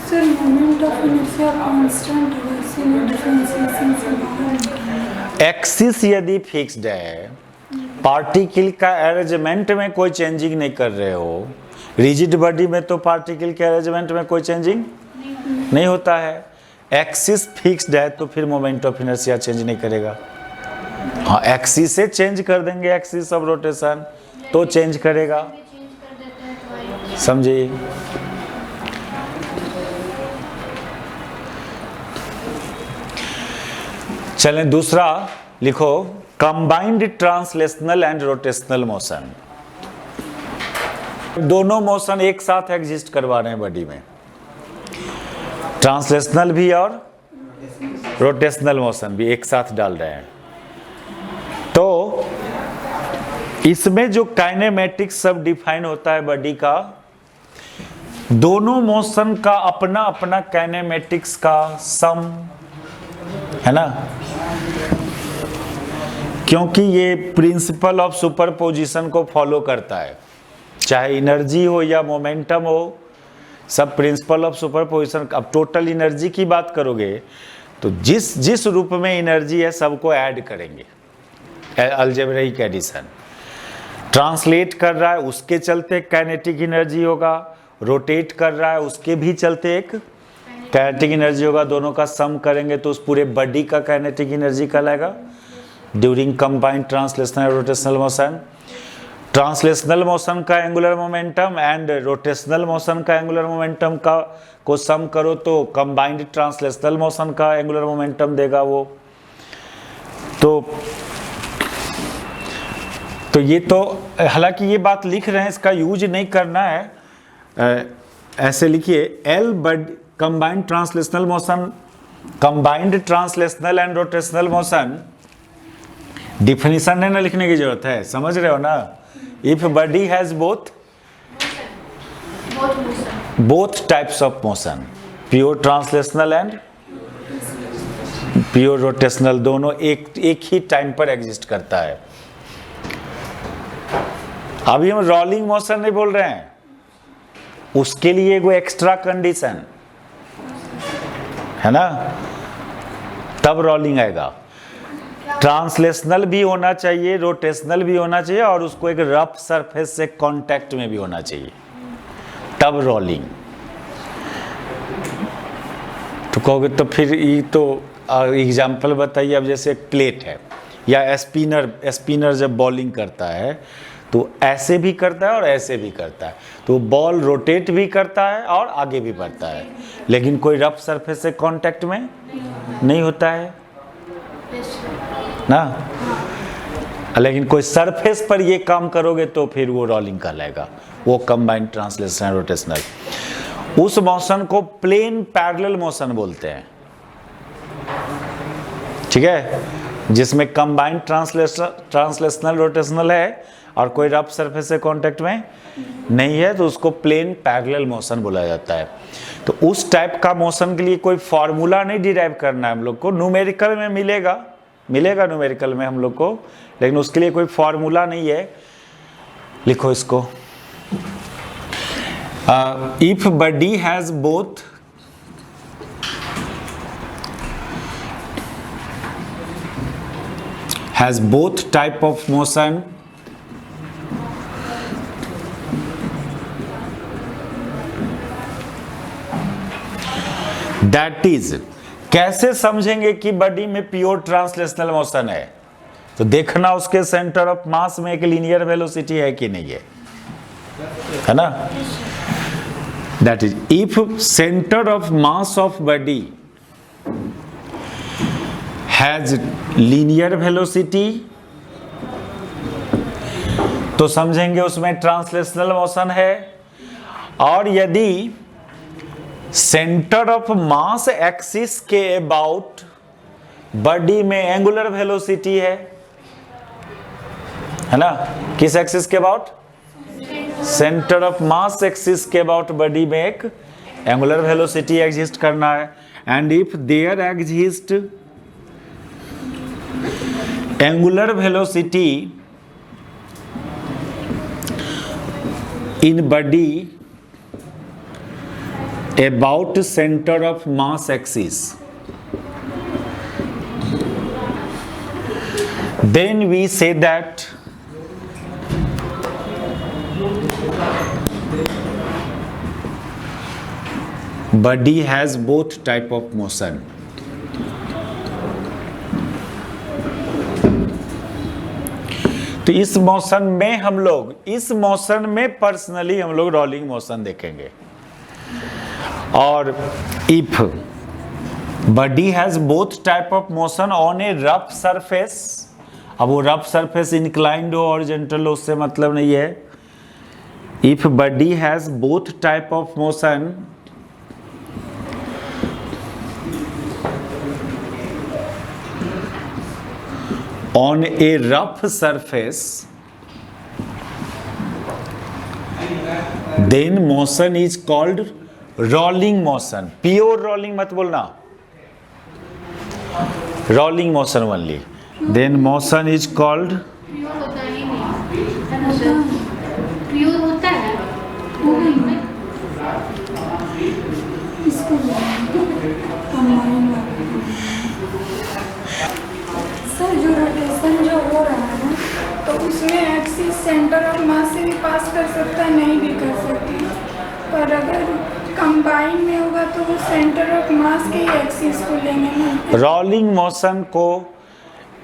Sir moment of inertia constant है, इसीलिए डिफरेंशिएशन से बाहर निकलना। एक्सिस यदि फिक्स्ड है, पार्टिकल का अरेंजमेंट में कोई चेंजिंग नहीं कर रहे हो, रिजिड बॉडी में तो पार्टिकल के अरेंजमेंट में कोई चेंजिंग नहीं होता है। एक्सिस फिक्स्ड है तो फिर मोमेंट ऑफ इनर्शिया चेंज नहीं करेगा। हाँ, एक्सिस से चेंज कर देंगे, एक्सिस ऑफ रोटेशन तो चेंज करेगा, चेंज कर देते हैं तो आएगा। समझिए। चलें दूसरा लिखो, combined translational and rotational motion. दोनों मोशन एक साथ एग्जिस्ट करवा रहे हैं बॉडी में, ट्रांसलेशनल भी और रोटेशनल मोशन भी एक साथ डाल रहे हैं। तो इसमें जो काइनेमेटिक्स सब डिफाइन होता है बॉडी का, दोनों मोशन का अपना अपना काइनेमेटिक्स का सम है ना, क्योंकि ये प्रिंसिपल ऑफ सुपरपोजिशन को फॉलो करता है, चाहे एनर्जी हो या मोमेंटम हो, सब प्रिंसिपल ऑफ सुपरपोजिशन। अब टोटल एनर्जी की बात करोगे तो जिस जिस रूप में एनर्जी है सबको ऐड करेंगे, अलजेब्रिक एडिशन। ट्रांसलेट कर रहा है उसके चलते काइनेटिक एनर्जी होगा, रोटेट कर रहा है उसके भी चलते एक काइनेटिक एनर्जी होगा, दोनों का सम करेंगे तो उस पूरे बॉडी का काइनेटिक एनर्जी कहलाएगा during combined translational rotational motion. Translational motion का angular momentum and rotational motion का एंगुलर मोमेंटम का को सम करो तो कंबाइंड ट्रांसलेशनल मोशन का एंगुलर मोमेंटम देगा वो। तो ये तो हालांकि ये बात लिख रहे हैं, इसका यूज नहीं करना है, ऐसे लिखिए एल बड combined translational motion, combined translational and rotational motion. Definition नहीं ना लिखने की जरूरत है, समझ रहे हो ना। If body has both types of motion, pure translational and pure rotational, दोनों एक ही टाइम पर एग्जिस्ट करता है। अभी हम रोलिंग मोशन नहीं बोल रहे हैं, उसके लिए कोई एक्स्ट्रा कंडीशन है ना, तब रोलिंग आएगा। ट्रांसलेशनल भी होना चाहिए, रोटेशनल भी होना चाहिए, और उसको एक रफ सरफेस से कांटेक्ट में भी होना चाहिए, तब रोलिंग। तो कहोगे तो फिर ये तो एग्जाम्पल बताइए। अब जैसे प्लेट है या स्पिनर जब बॉलिंग करता है तो ऐसे भी करता है और ऐसे भी करता है, तो बॉल रोटेट भी करता है और आगे भी बढ़ता है, लेकिन कोई रफ सरफेस से कांटेक्ट में नहीं होता है ना। लेकिन कोई सरफेस पर ये काम करोगे तो फिर वो रोलिंग कहलाएगा, वो कंबाइंड ट्रांसलेशनल रोटेशनल। उस मोशन को प्लेन पैरेलल मोशन बोलते हैं, ठीक है, जिसमें कंबाइंड ट्रांसलेशनल रोटेशनल है और कोई रफ सरफेस से कांटेक्ट में नहीं है, तो उसको प्लेन पैरेलल मोशन बोला जाता है। तो उस टाइप का मोशन के लिए कोई फॉर्मूला नहीं डिराइव करना है हम लोग को, न्यूमेरिकल में मिलेगा न्यूमेरिकल में हम लोग को, लेकिन उसके लिए कोई फॉर्मूला नहीं है। लिखो इसको, if body has both has both type of motion that is, कैसे समझेंगे कि बॉडी में प्योर ट्रांसलेशनल मोशन है? तो देखना उसके सेंटर ऑफ मास में एक लीनियर वेलोसिटी है कि नहीं है ना? That is if center of mass of body has linear velocity तो समझेंगे उसमें ट्रांसलेशनल मोशन है, और यदि सेंटर ऑफ मास एक्सिस के अबाउट बॉडी में एंगुलर वेलोसिटी है ना? किस एक्सिस के about? Center of mass axis के अबाउट बॉडी में एक एंगुलर वेलोसिटी एग्जिस्ट करना है, and if there exist angular velocity in body about center of mass axis, then we say that body has both type of motion. तो इस motion में हम लोग, इस मोशन में पर्सनली हम लोग रोलिंग मोशन देखेंगे। और if body has both type of motion on a rough surface, अब वो रफ सरफेस इंक्लाइंड हो हॉरिजॉन्टल हो उससे मतलब नहीं है। If body has both type of motion on a rough surface then motion is called rolling motion. Pure rolling मत बोलना, rolling motion only. Then motion is called pure होता ही नहीं, प्योर होता है इसको सर जो रोटेशन जो हो रहा है ना, तो उसमें एक्सिस सेंटर ऑफ मास से भी पास कर सकता है, नहीं भी कर सकती, पर अगर कंबाइन में होगा तो वो सेंटर ऑफ मास के ही एक्सिस को लेंगे। रोलिंग मोशन को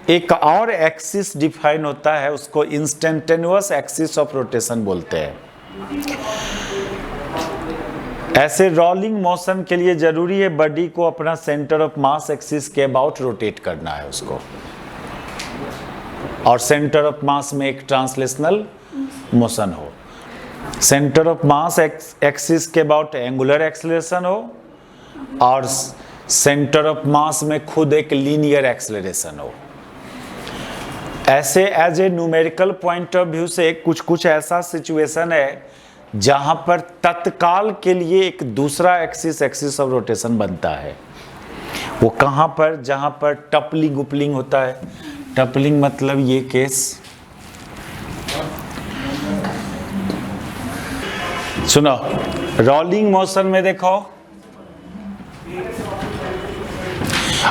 एक और एक्सिस डिफाइन होता है, उसको इंस्टेंटेनियस एक्सिस ऑफ रोटेशन बोलते हैं। ऐसे रोलिंग मोशन के लिए जरूरी है बॉडी को अपना सेंटर ऑफ मास एक्सिस के अबाउट रोटेट करना है उसको, और सेंटर ऑफ मास में एक ट्रांसलेशनल मोशन हो, सेंटर ऑफ मास एक्सिस के अबाउट एंगुलर एक्सेलरेशन हो, और सेंटर ऑफ मास में खुद एक लीनियर एक्सेलरेशन हो। ऐसे as a numerical point of view से कुछ ऐसा सिचुएशन है जहां पर तत्काल के लिए एक दूसरा एक्सिस ऑफ रोटेशन बनता है। वो कहां पर? जहां पर टपलिंग उपलिंग होता है। टपलिंग मतलब ये केस, सुनो, रोलिंग मोशन में देखो,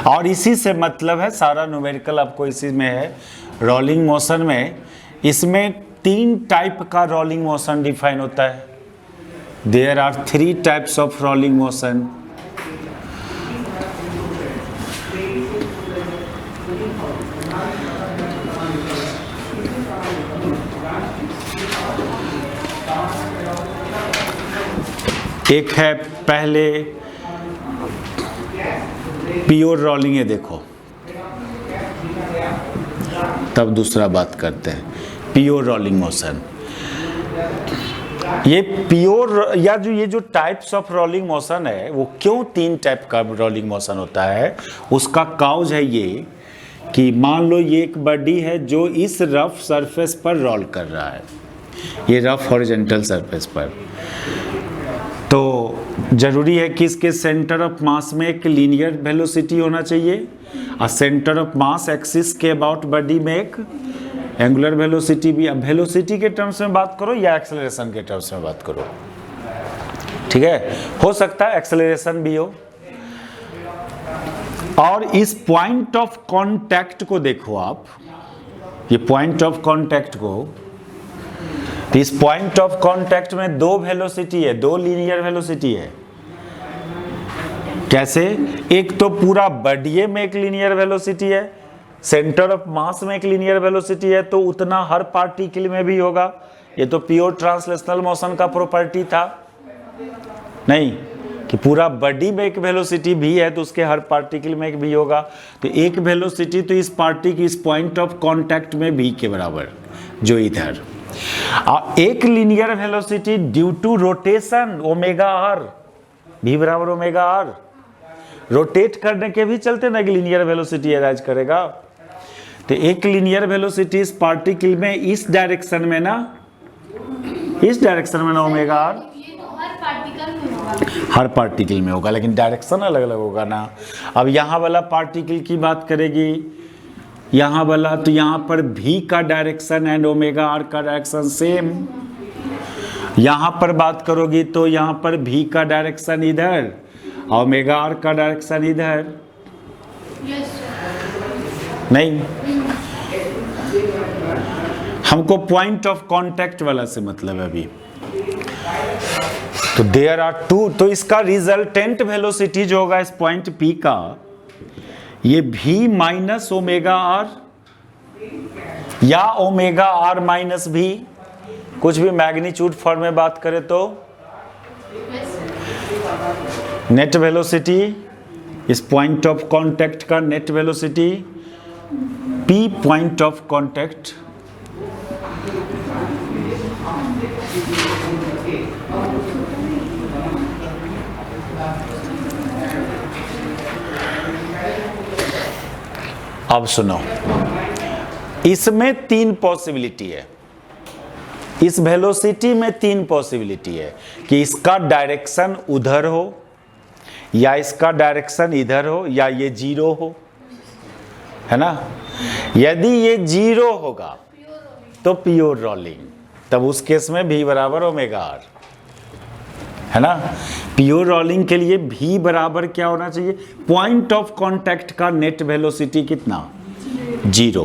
और इसी से मतलब है सारा न्यूमेरिकल आपको इसी में है। रोलिंग मोशन में इसमें 3 टाइप का रोलिंग मोशन डिफाइन होता है। There are 3 types of rolling motion. एक है पहले प्योर रोलिंग है, देखो, तब दूसरा बात करते हैं प्योर रोलिंग मोशन। ये प्योर या ये जो टाइप्स ऑफ रोलिंग मोशन है वो क्यों 3 टाइप का रोलिंग मोशन होता है, उसका काउज है ये कि मान लो ये एक बॉडी है जो इस रफ सरफेस पर रोल कर रहा है, ये रफ हॉरिजॉन्टल सरफेस पर, तो जरूरी है कि इसके सेंटर ऑफ मास में एक लीनियर वेलोसिटी होना चाहिए, और सेंटर ऑफ मास एक्सिस के अबाउट बॉडी में एक एंगुलर वेलोसिटी भी। अब वेलोसिटी के टर्म्स में बात करो या एक्सेलरेशन के टर्म्स में बात करो, ठीक है, हो सकता है एक्सेलरेशन भी हो। और इस पॉइंट ऑफ कांटेक्ट को देखो आप, ये पॉइंट ऑफ कांटेक्ट को, तो इस पॉइंट ऑफ कांटेक्ट में दो वेलोसिटी है, दो लीनियर वेलोसिटी है। कैसे? एक तो पूरा बॉडी में एक लीनियर वेलोसिटी है, सेंटर ऑफ मास में एक लीनियर वेलोसिटी है, तो उतना हर पार्टिकल में भी होगा। ये तो प्योर ट्रांसलेशनल मोशन का प्रॉपर्टी था नहीं कि पूरा बॉडी में एक वेलोसिटी भी है तो उसके हर पार्टिकल में एक भी होगा। तो एक वेलोसिटी तो इस पार्टिकल, इस पॉइंट ऑफ कांटेक्ट में भी के बराबर जो इधर, और एक linear velocity due to rotation omega R, भी बराबर ओमेगा आर, रोटेट करने के भी चलते ना एक लीनियर वेलोसिटी अराइज करेगा। तो एक लीनियर वेलोसिटी इस पार्टिकल में इस डायरेक्शन में ना, इस डायरेक्शन में ना ओमेगा आर, ये तो हर पार्टिकल में होगा, हर पार्टिकल में होगा, लेकिन डायरेक्शन अलग अलग होगा ना। अब यहाँ वाला पार्टिकल की बात करेगी, यहाँ वाला, तो यहाँ पर v का डायरेक्शन एंड ओमेगा आर का डायरेक्शन सेम। यहाँ पर बात करोगी तो यहाँ पर v का डायरेक्शन इधर, ओमेगा आर का डायरेक्शन इधर। Yes sir. नहीं, हमको पॉइंट ऑफ कांटेक्ट वाला से मतलब है अभी। तो देयर आर टू, तो इसका रिजल्टेंट वेलोसिटी जो होगा इस पॉइंट P का, ये v माइनस ओमेगा आर या ओमेगा आर माइनस v, कुछ भी मैग्नीट्यूड फॉर्म में बात करें तो नेट वेलोसिटी, इस पॉइंट ऑफ कांटेक्ट का net velocity P point of contact, अब सुनो, इसमें तीन पॉसिबिलिटी है, इस वेलोसिटी में तीन पॉसिबिलिटी है कि इसका डायरेक्शन उधर हो, या इसका डायरेक्शन इधर हो, या ये जीरो हो, है ना। यदि ये जीरो होगा तो प्योर रोलिंग, तब उस केस में v बराबर ओमेगा आर, है ना। प्योर रोलिंग के लिए v बराबर क्या होना चाहिए? पॉइंट ऑफ कांटेक्ट का नेट वेलोसिटी कितना? Zero,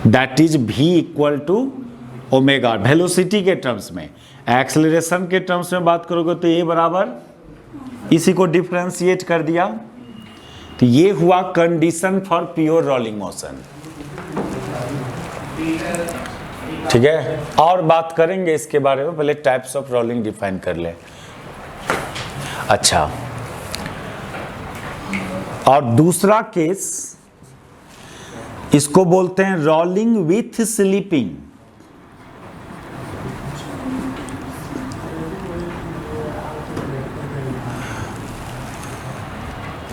that is v equal to omega. Velocity के टर्म्स में, एक्सेलरेशन के टर्म्स में बात करोगे तो ये बराबर, इसी को डिफरेंशिएट कर दिया, तो ये हुआ condition for pure rolling motion. ठीक है, और बात करेंगे इसके बारे में, पहले टाइप्स ऑफ रोलिंग डिफाइन कर लें। अच्छा, और दूसरा केस, इसको बोलते हैं रोलिंग विथ स्लिपिंग।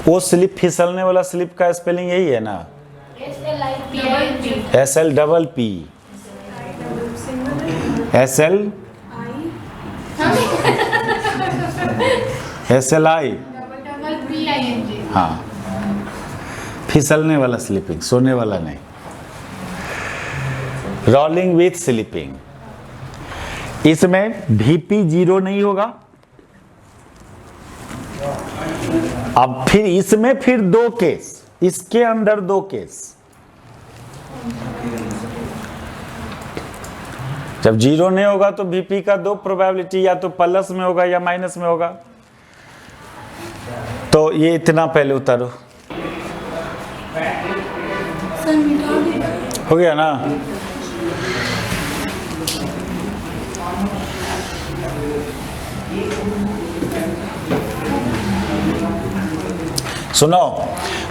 वो स्लिप, फिसलने वाला स्लिप का स्पेलिंग यही है ना, SL double P, SL SLI, हाँ, फिसलने वाला स्लिपिंग, सोने वाला नहीं। रोलिंग विथ स्लिपिंग, इसमें VP जीरो नहीं होगा। अब फिर इसमें फिर दो केस, इसके अंदर दो केस, जब जीरो नहीं होगा तो VP का दो प्रोबेबिलिटी, या तो प्लस में होगा या माइनस में होगा। तो ये इतना पहले उतारो, हो गया ना। सुनो,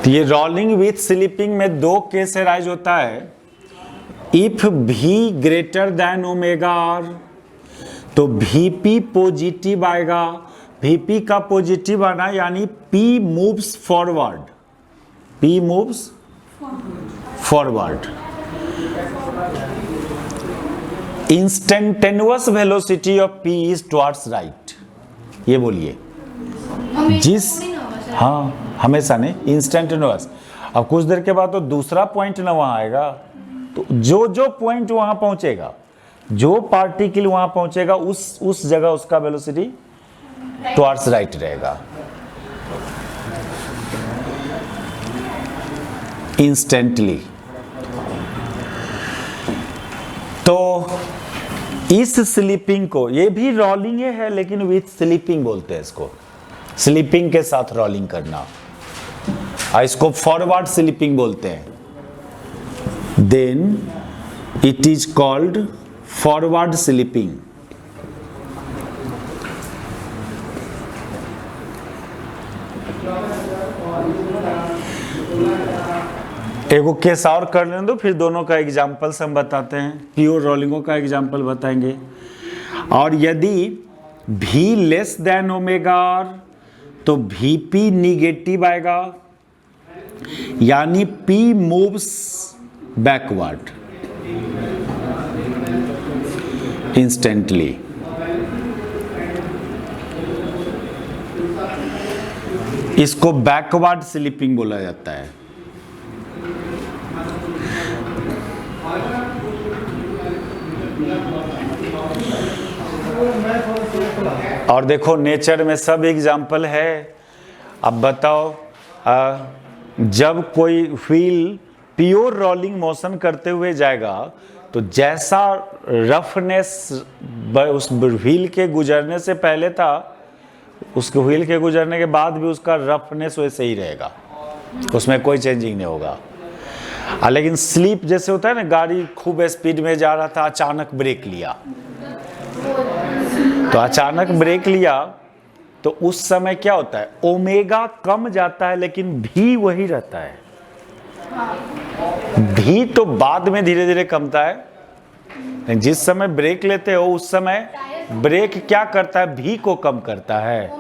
तो ये रोलिंग विथ स्लिपिंग में दो केस अराइज होता है। If v greater than omega R, तो VP पॉजिटिव आएगा। VP का पॉजिटिव आना यानी P moves forward, P moves forward. Instantaneous velocity of P is towards right. ये बोलिए, जिस, हाँ हमेशा नहीं, इंस्टेंटेनियस। अब कुछ देर के बाद तो दूसरा पॉइंट ना वहां आएगा, तो जो जो पॉइंट वहां पहुंचेगा, जो पार्टिकल वहां पहुंचेगा, उस जगह उसका वेलोसिटी टुवर्ड्स राइट रहेगा। इंस्टेंटली इस स्लीपिंग को, ये भी रोलिंग है लेकिन विथ स्लीपिंग बोलते हैं इसको, स्लीपिंग के साथ रोलिंग करना, इसको फॉरवर्ड स्लीपिंग बोलते हैं। Then it is called forward slipping. एगो केस और कर लें दो, फिर दोनों का एग्जाम्पल्स हम बताते हैं, प्योर रोलिंगों का एग्जाम्पल बताएंगे। और यदि v less than omega R तो Vp निगेटिव आएगा, यानी P मूव्स बैकवर्ड इंस्टेंटली। इसको बैकवर्ड स्लीपिंग बोला जाता है। और देखो नेचर में सब एग्जाम्पल है। अब बताओ, जब कोई व्हील प्योर रोलिंग मोशन करते हुए जाएगा तो जैसा रफनेस उस व्हील के गुजरने से पहले था, उसके व्हील के गुजरने के बाद भी उसका रफनेस वैसे ही रहेगा, उसमें कोई चेंजिंग नहीं होगा। लेकिन स्लीप जैसे होता है ना, गाड़ी खूब स्पीड में जा रहा था, अचानक ब्रेक लिया, तो अचानक ब्रेक लिया तो उस समय क्या होता है, ओमेगा कम जाता है लेकिन भी वही रहता है। भी तो बाद में धीरे धीरे कमता है। जिस समय ब्रेक लेते हो उस समय ब्रेक क्या करता है, भी को कम करता है,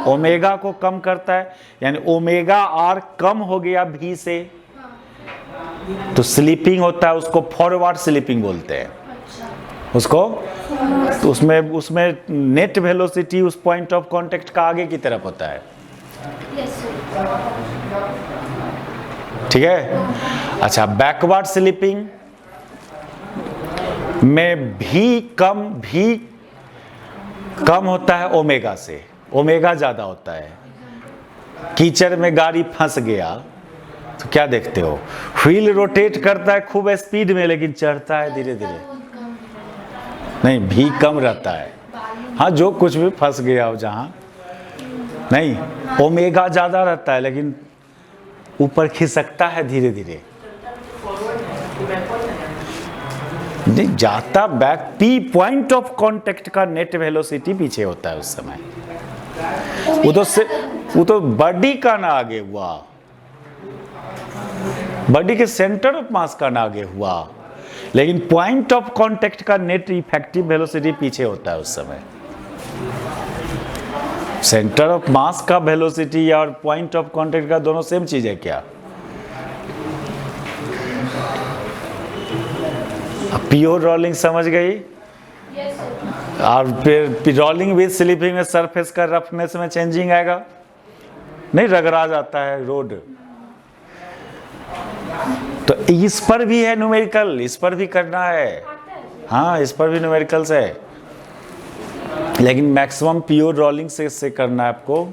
ओमेगा को कम करता है, यानी ओमेगा आर कम हो गया भी से, तो स्लीपिंग होता है, उसको फॉरवर्ड स्लीपिंग बोलते हैं उसको। तो उसमें नेट वेलोसिटी उस पॉइंट ऑफ कांटेक्ट का आगे की तरफ होता है। ठीक है। अच्छा, बैकवर्ड स्लीपिंग में भी कम होता है ओमेगा से, ओमेगा ज्यादा होता है। कीचड़ में गाड़ी फंस गया तो क्या देखते हो, व्हील रोटेट करता है खूब स्पीड में लेकिन चढ़ता है धीरे धीरे, नहीं भी कम रहता है। हाँ, जो कुछ भी फंस गया हो जहां, नहीं ओमेगा ज्यादा रहता है लेकिन ऊपर खिसकता है धीरे धीरे, नहीं जाता back. P point of contact का नेट वेलोसिटी पीछे होता है उस समय, वो तो बॉडी का ना आगे हुआ, बॉडी के सेंटर ऑफ मास का ना आगे हुआ, लेकिन पॉइंट ऑफ कांटेक्ट का नेट इफेक्टिव वेलोसिटी पीछे होता है उस समय। सेंटर ऑफ मास का वेलोसिटी और पॉइंट ऑफ कांटेक्ट का दोनों सेम चीज है क्या? प्योर रोलिंग समझ गई? और फिर रोलिंग विद स्लीपिंग में सरफेस का रफनेस में चेंजिंग आएगा, नहीं रगड़ा जाता है रोड। तो इस पर भी है न्यूमेरिकल, इस पर भी करना है। हाँ, इस पर भी न्यूमेरिकल्स है, लेकिन मैक्सिमम प्योर रोलिंग से करना है आपको।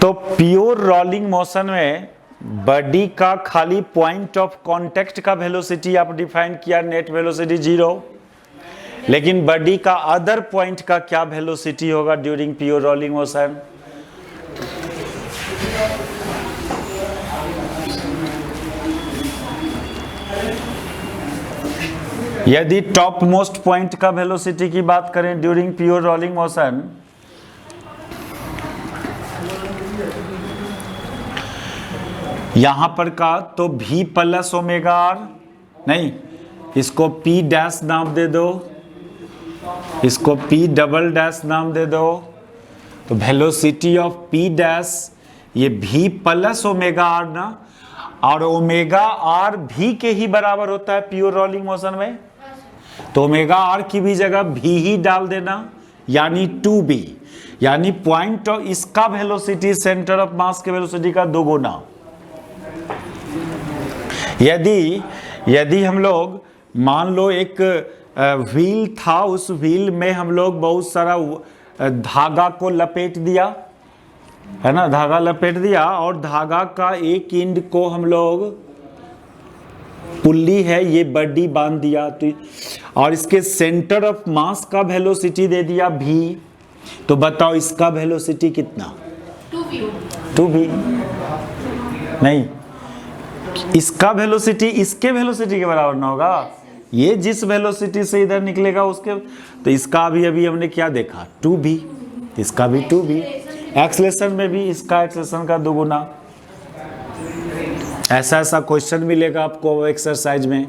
तो प्योर रोलिंग मोशन में बॉडी का खाली पॉइंट ऑफ कांटेक्ट का वेलोसिटी आप डिफाइन किया, नेट वेलोसिटी 0, लेकिन बॉडी का अदर पॉइंट का क्या वेलोसिटी होगा ड्यूरिंग प्योर रोलिंग मोशन? यदि टॉप मोस्ट पॉइंट का वेलोसिटी की बात करें ड्यूरिंग प्योर रोलिंग मोशन, यहां पर का तो v प्लस ओमेगा आर, नहीं इसको p डैश नाम दे दो, इसको p डबल डैश नाम दे दो, तो वेलोसिटी ऑफ p डैश ये v प्लस ओमेगा आर ना, और ओमेगा आर v के ही बराबर होता है प्योर रोलिंग मोशन में, तो ओमेगा आर की भी जगह v ही डाल देना, यानी 2b, यानी पॉइंट ऑफ इसका वेलोसिटी सेंटर ऑफ मास के वेलोसिटी का 2 गुना। यदि हम लोग मान लो एक व्हील था, उस व्हील में हम लोग बहुत सारा धागा को लपेट दिया, है ना, धागा लपेट दिया, और धागा का एक एंड को हम लोग पुल्ली है, ये बॉडी बांध दिया तो, और इसके सेंटर ऑफ मास का वेलोसिटी दे दिया v, तो बताओ इसका वेलोसिटी कितना? 2v 2v। नहीं, इसका वेलोसिटी इसके वेलोसिटी के बराबर ना होगा। ये जिस वेलोसिटी से इधर निकलेगा उसके, तो इसका अभी हमने क्या देखा? 2v, इसका भी 2v। एक्सेलरेशन में भी इसका एक्सेलरेशन का दोगुना। ऐसा क्वेश्चन मिलेगा आपको एक्सरसाइज में।